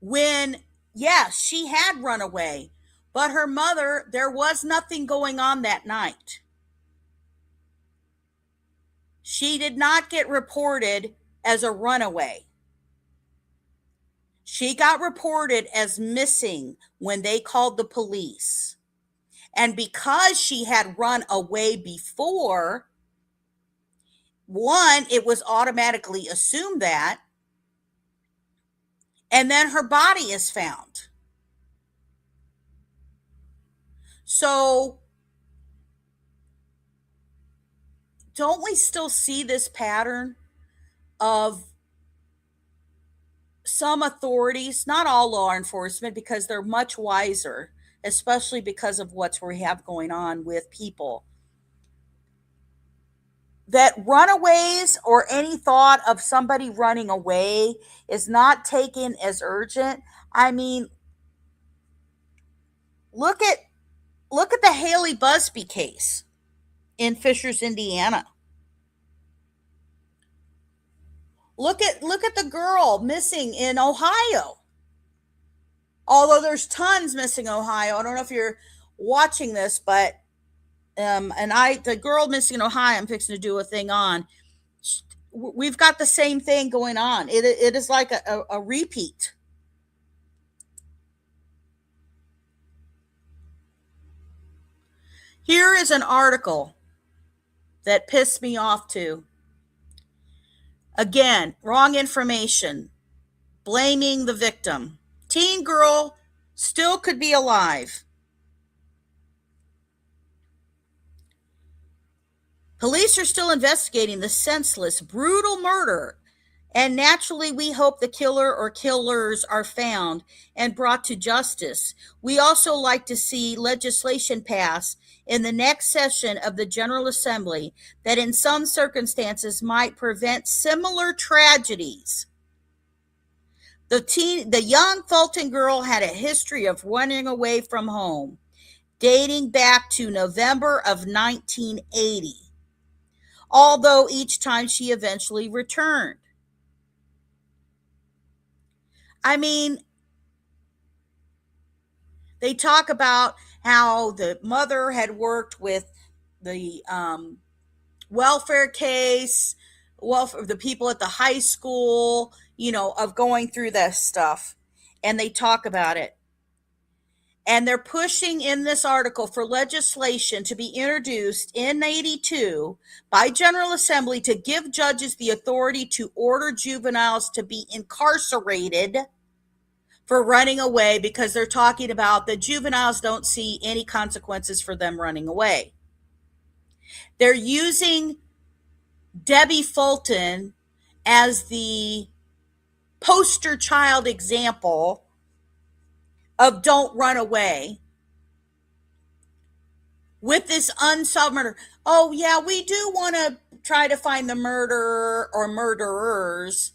When, yes, she had run away, but her mother, there was nothing going on that night. She did not get reported as a runaway. She got reported as missing when they called the police. And because she had run away before, one, it was automatically assumed that, and then her body is found. So, don't we still see this pattern of some authorities, not all law enforcement, because they're much wiser, especially because of what we have going on with people, that runaways or any thought of somebody running away is not taken as urgent. I mean, look at the Haley Busby case in Fishers, Indiana. Look at the girl missing in Ohio. Although there's tons missing in Ohio. I don't know if you're watching this, but the girl missing in Ohio, I'm fixing to do a thing on. We've got the same thing going on. It is like a repeat. Here is an article that pissed me off too. Again, wrong information, blaming the victim. Teen girl still could be alive. Police are still investigating the senseless, brutal murder, and naturally we hope the killer or killers are found and brought to justice. We also like to see legislation pass in the next session of the General Assembly that in some circumstances might prevent similar tragedies. The young Fulton girl had a history of running away from home, dating back to November of 1980, although each time she eventually returned. I mean, they talk about how the mother had worked with the welfare case, the people at the high school, of going through this stuff. And they talk about it. And they're pushing in this article for legislation to be introduced in 82 by General Assembly to give judges the authority to order juveniles to be incarcerated for running away, because they're talking about the juveniles don't see any consequences for them running away. They're using Debbie Fulton as the poster child example of don't run away with this unsolved murder. Oh yeah, we do want to try to find the murderer or murderers,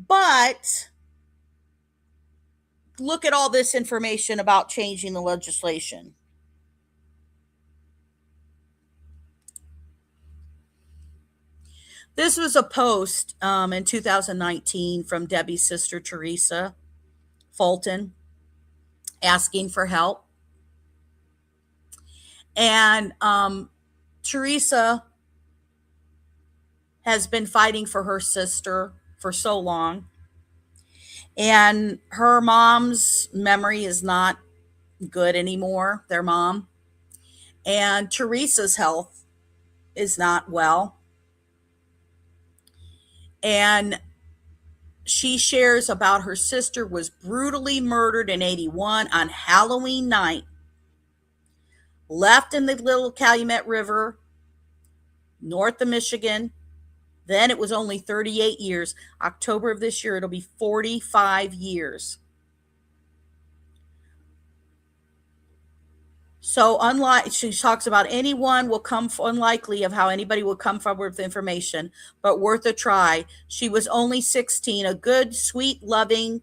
but look at all this information about changing the legislation. This was a post in 2019 from Debbie's sister, Teresa Fulton, asking for help. And Teresa has been fighting for her sister for so long. And her mom's memory is not good anymore, their mom. And Teresa's health is not well. And she shares about her sister was brutally murdered in 81 on Halloween night, left in the Little Calumet River, north of Michigan. Then it was only 38 years. October of this year, it'll be 45 years. So unlike, she talks about anyone will come, unlikely of how anybody will come forward with information, but worth a try. She was only 16, a good, sweet, loving,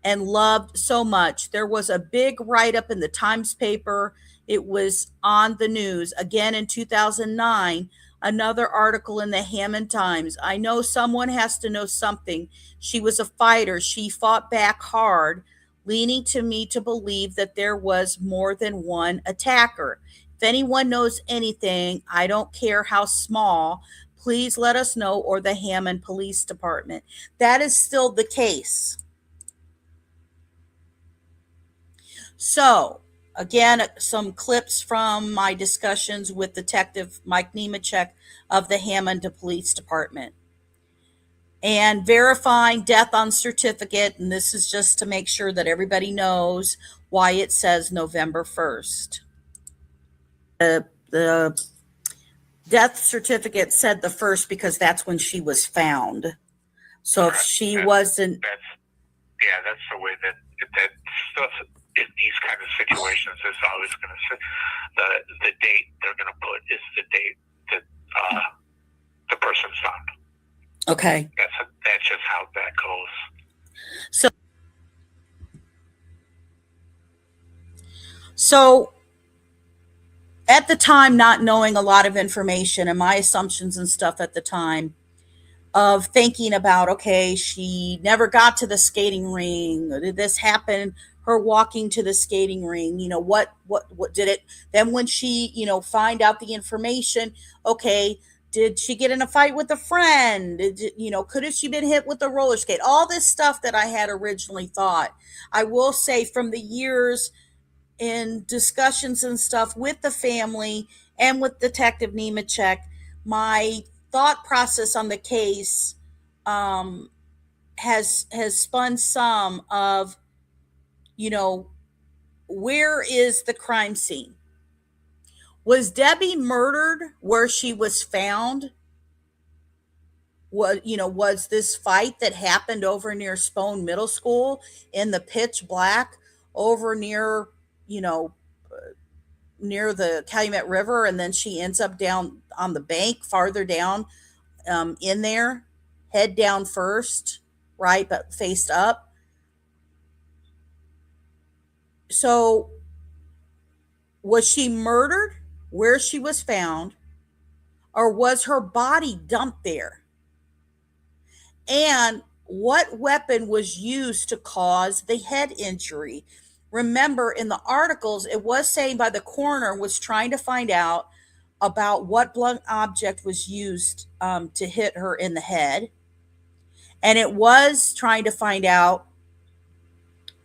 and loved so much. There was a big write-up in the Times paper. It was on the news. Again in 2009, another article in the Hammond Times. I know someone has to know something. She was a fighter. She fought back hard, leaning to me to believe that there was more than one attacker. If anyone knows anything, I don't care how small, please let us know, or the Hammond Police Department. That is still the case. So, again, some clips from my discussions with Detective Mike Nemechek of the Hammond Police Department. And verifying death on certificate, and this is just to make sure that everybody knows why it says November 1st. The death certificate said the 1st because that's when she was found. So if she wasn't... That's the way that stuff in these kind of situations is always going to say the date they're going to put is the date that the person's found. Okay. That's just how that goes. So at the time, not knowing a lot of information and my assumptions and stuff at the time of thinking about, okay, she never got to the skating ring. Did this happen? Her walking to the skating ring, what did it? Then when she, find out the information, okay, did she get in a fight with a friend? Could have she been hit with a roller skate? All this stuff that I had originally thought. I will say from the years in discussions and stuff with the family and with Detective Nemechek, my thought process on the case has spun some of, where is the crime scene? Was Debbie murdered where she was found? Was this fight that happened over near Spone Middle School in the pitch black over near, near the Calumet River, and then she ends up down on the bank farther down in there, head down first, right, but faced up? So was she murdered where she was found, or was her body dumped there? And what weapon was used to cause the head injury? Remember, in the articles, it was saying by the coroner was trying to find out about what blunt object was used to hit her in the head. And it was trying to find out,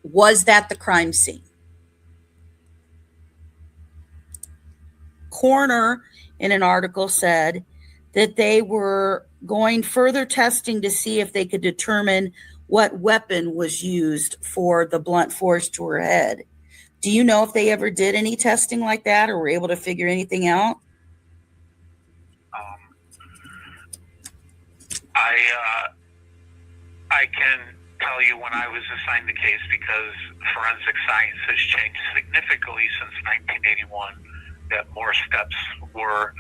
was that the crime scene? Coroner in an article said that they were going further testing to see if they could determine what weapon was used for the blunt force to her head. Do you know if they ever did any testing like that or were able to figure anything out? I can tell you when I was assigned the case, because forensic science has changed significantly since 1981, that more steps were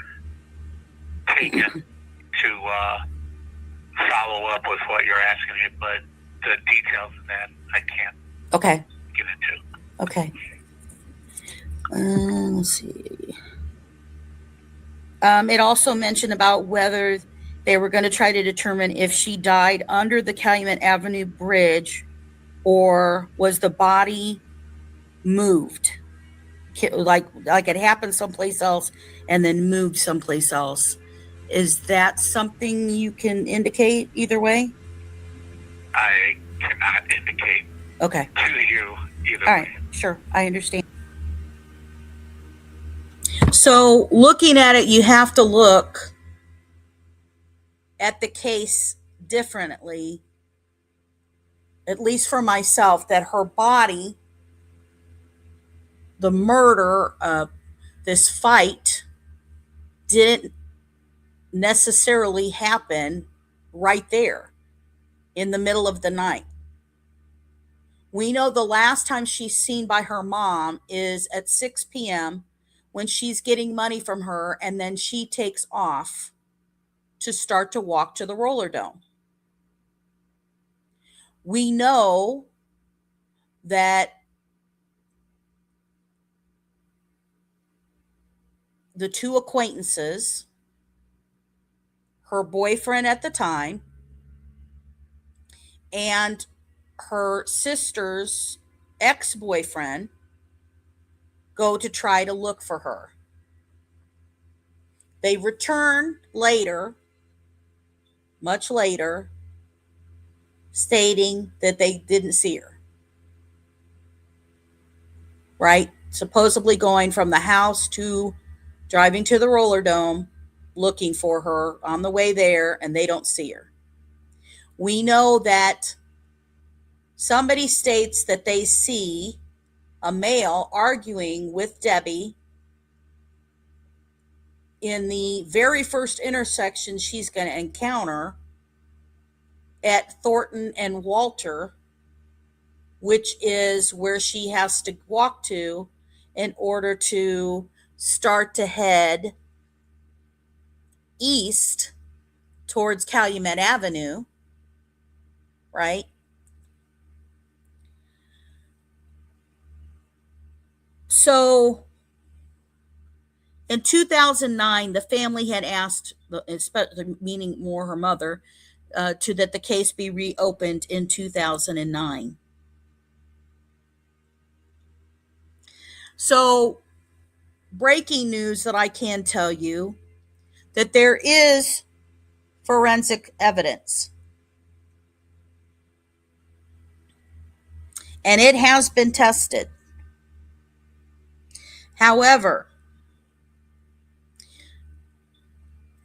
taken to follow up with what you're asking me, but the details of that I can't get into. Okay. Let's see. It also mentioned about whether they were going to try to determine if she died under the Calumet Avenue Bridge or was the body moved, like it happened someplace else and then moved someplace else. Is that something you can indicate either way? I cannot indicate to you either way. All right, sure, I understand. So looking at it, you have to look at the case differently at least for myself, that her body, the murder, this fight, didn't necessarily happen right there in the middle of the night. We know the last time she's seen by her mom is at 6 p.m. when she's getting money from her, and then she takes off to start to walk to the roller dome. We know that the two acquaintances, her boyfriend at the time and her sister's ex-boyfriend, go to try to look for her. They return later, much later, stating that they didn't see her. Right? Supposedly going from the house to driving to the roller dome, looking for her on the way there, and they don't see her. We know that somebody states that they see a male arguing with Debbie in the very first intersection she's going to encounter at Thornton and Walter, which is where she has to walk to in order to start to head east towards Calumet Avenue, right? So in 2009, the family had asked, meaning more her mother, that the case be reopened in 2009. So, breaking news that I can tell you, that there is forensic evidence. And it has been tested. However,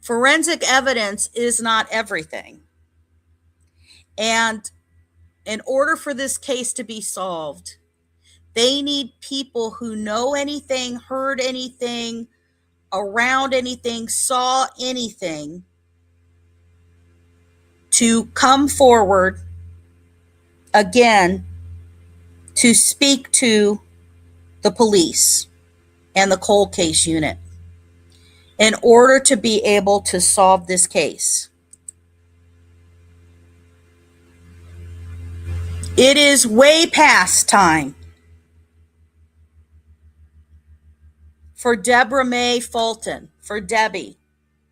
forensic evidence is not everything. And in order for this case to be solved, they need people who know anything, heard anything, around anything, saw anything, to come forward again to speak to the police and the cold case unit in order to be able to solve this case. It is way past time for Debra Mae Fulton, for Debbie,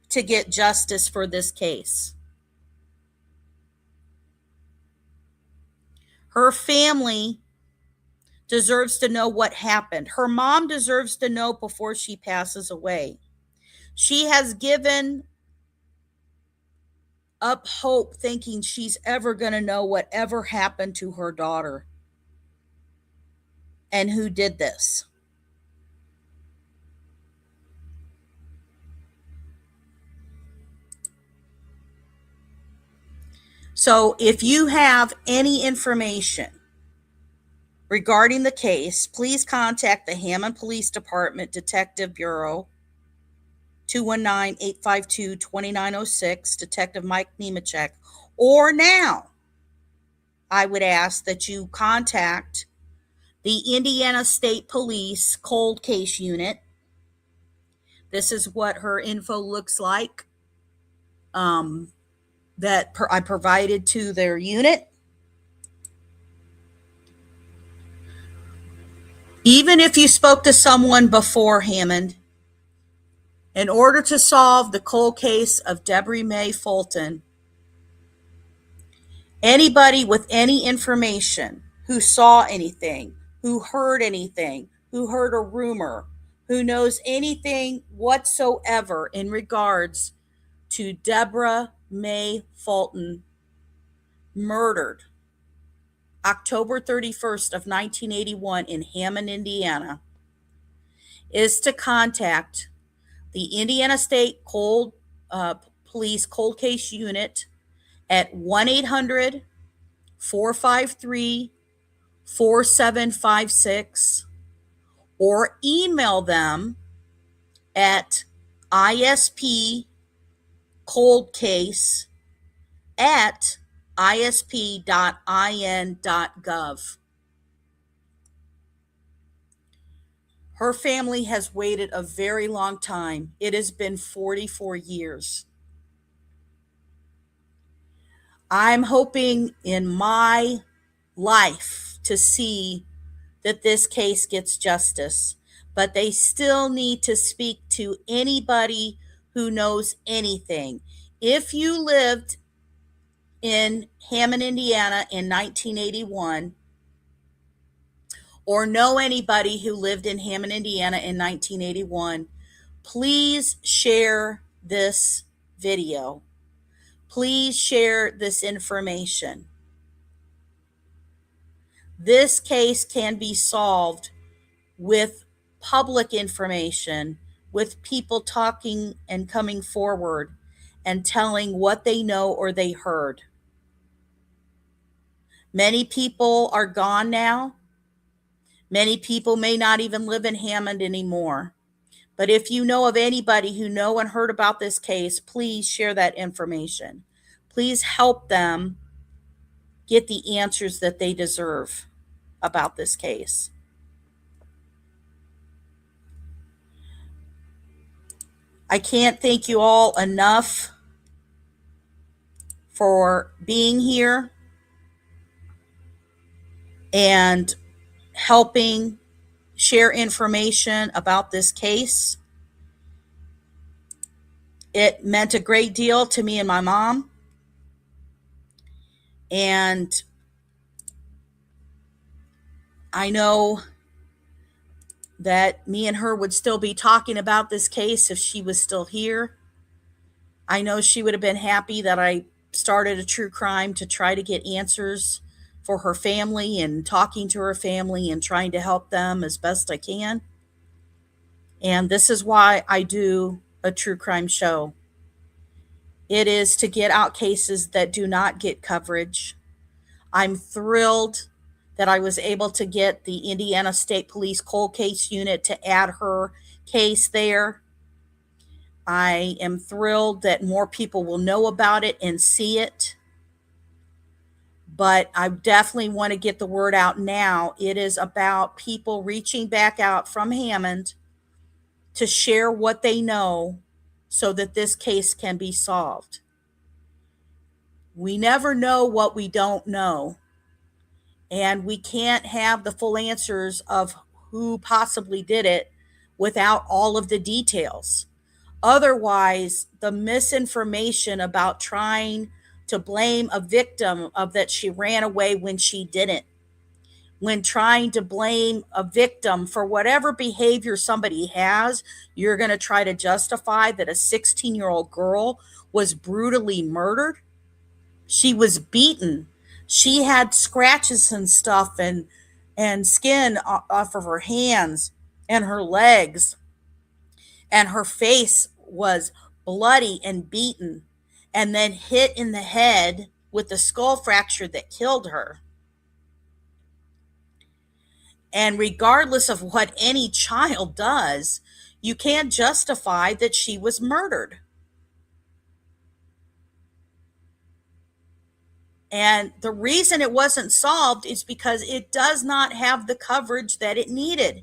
to get justice for this case. Her family deserves to know what happened. Her mom deserves to know before she passes away. She has given up hope, thinking she's ever going to know whatever happened to her daughter and who did this. So if you have any information regarding the case, please contact the Hammond Police Department Detective Bureau, 219-852-2906, Detective Mike Nemechek. Or now, I would ask that you contact the Indiana State Police Cold Case Unit. This is what her info looks like. That I provided to their unit. Even if you spoke to someone before Hammond, in order to solve the cold case of Debra Mae Fulton, anybody with any information who saw anything, who heard anything, who heard a rumor, who knows anything whatsoever in regards to Debra Mae Fulton, murdered October 31st of 1981 in Hammond, Indiana, is to contact the Indiana State Police Cold Case Unit at 1-800 453-4756 or email them at ispcoldcase@isp.in.gov. Her family has waited a very long time. It has been 44 years. I'm hoping in my life to see that this case gets justice, but they still need to speak to anybody who knows anything. If you lived in Hammond, Indiana in 1981, or know anybody who lived in Hammond, Indiana in 1981, please share this video. Please share this information. This case can be solved with public information, with people talking and coming forward and telling what they know or they heard. Many people are gone now. Many people may not even live in Hammond anymore. But if you know of anybody who know and heard about this case, please share that information. Please help them get the answers that they deserve about this case. I can't thank you all enough for being here and helping share information about this case. It meant a great deal to me and my mom. And I know that me and her would still be talking about this case if she was still here. I know she would have been happy that I started a true crime to try to get answers for her family and talking to her family and trying to help them as best I can. And this is why I do a true crime show. It is to get out cases that do not get coverage. I'm thrilled that I was able to get the Indiana State Police Cold Case Unit to add her case there. I am thrilled that more people will know about it and see it. But I definitely want to get the word out now. It is about people reaching back out from Hammond to share what they know so that this case can be solved. We never know what we don't know. And we can't have the full answers of who possibly did it without all of the details. Otherwise, the misinformation about trying to blame a victim of that she ran away when she didn't, when trying to blame a victim for whatever behavior somebody has, you're going to try to justify that a 16-year-old girl was brutally murdered. She was beaten. She had scratches and stuff and skin off of her hands and her legs. And her face was bloody and beaten and then hit in the head with a skull fracture that killed her. And regardless of what any child does, you can't justify that she was murdered. And the reason it wasn't solved is because it does not have the coverage that it needed.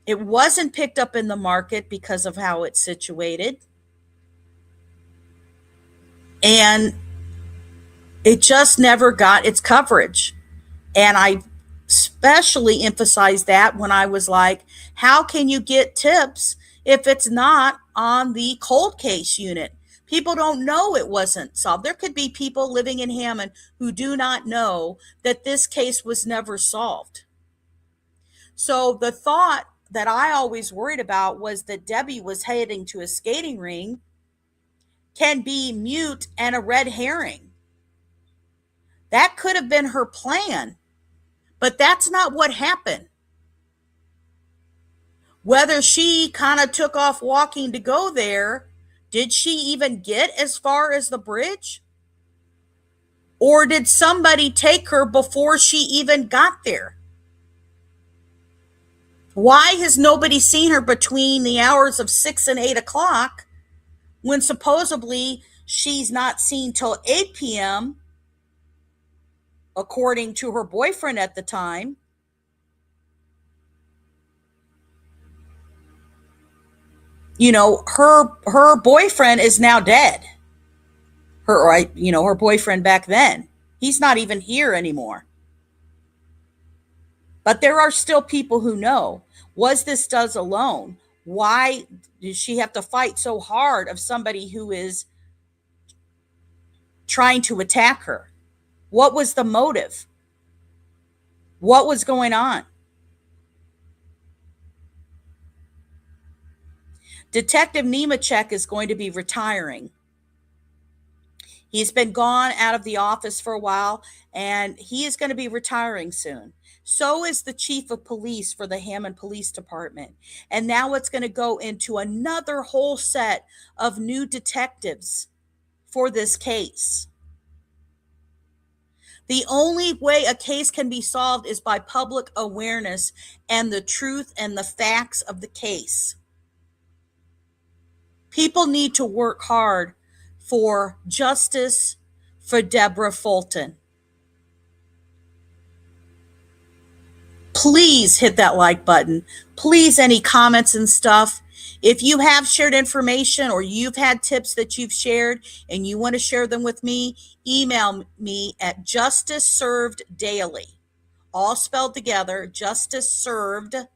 It wasn't picked up in the market because of how it's situated. And it just never got its coverage. And I especially emphasized that when I was like, how can you get tips if it's not on the cold case unit? People don't know it wasn't solved. There could be people living in Hammond who do not know that this case was never solved. So the thought that I always worried about was that Debbie was heading to a skating ring can be mute and a red herring. That could have been her plan, but that's not what happened. Whether she kind of took off walking to go there, did she even get as far as the bridge? Or did somebody take her before she even got there? Why has nobody seen her between the hours of 6 and 8 o'clock when supposedly she's not seen till 8 p.m., according to her boyfriend at the time? You know, her boyfriend is now dead. Her boyfriend back then. He's not even here anymore. But there are still people who know. Was this done alone? Why did she have to fight so hard of somebody who is trying to attack her? What was the motive? What was going on? Detective Nemechek is going to be retiring. He's been gone out of the office for a while, and he is going to be retiring soon. So is the chief of police for the Hammond Police Department. And now it's going to go into another whole set of new detectives for this case. The only way a case can be solved is by public awareness and the truth and the facts of the case. People need to work hard for justice for Debra Fulton. Please hit that like button. Please, any comments and stuff. If you have shared information or you've had tips that you've shared and you want to share them with me, email me at justiceserveddaily, all spelled together, justiceserved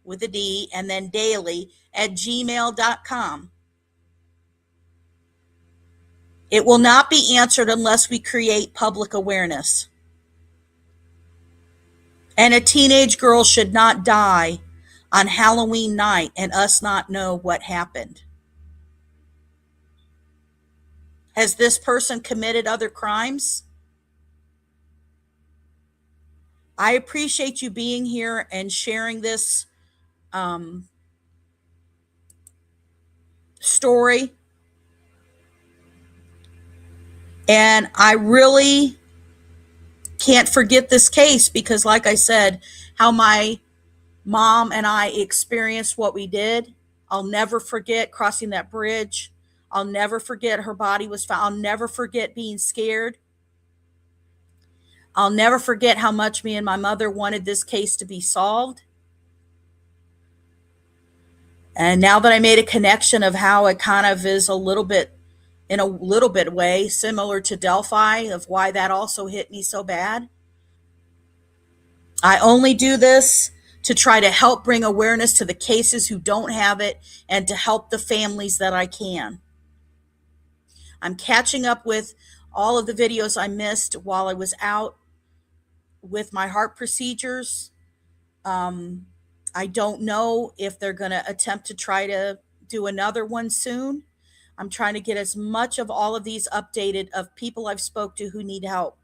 with a D and then daily at gmail.com. It will not be answered unless we create public awareness. And a teenage girl should not die on Halloween night and us not know what happened. Has this person committed other crimes? I appreciate you being here and sharing this story. And I really can't forget this case because, like I said, how my mom and I experienced what we did. I'll never forget crossing that bridge. I'll never forget her body was found. I'll never forget being scared. I'll never forget how much me and my mother wanted this case to be solved. And now that I made a connection of how it kind of is a little bit way similar to Delphi, of why that also hit me so bad. I only do this to try to help bring awareness to the cases who don't have it and to help the families that I can. I'm catching up with all of the videos I missed while I was out with my heart procedures. I don't know if they're going to attempt to try to do another one soon. I'm trying to get as much of all of these updated of people I've spoke to who need help.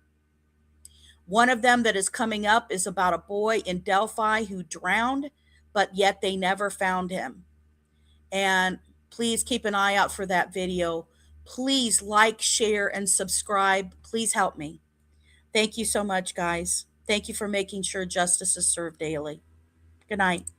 One of them that is coming up is about a boy in Delphi who drowned, but yet they never found him. And please keep an eye out for that video. Please like, share, and subscribe. Please help me. Thank you so much, guys. Thank you for making sure justice is served daily. Good night.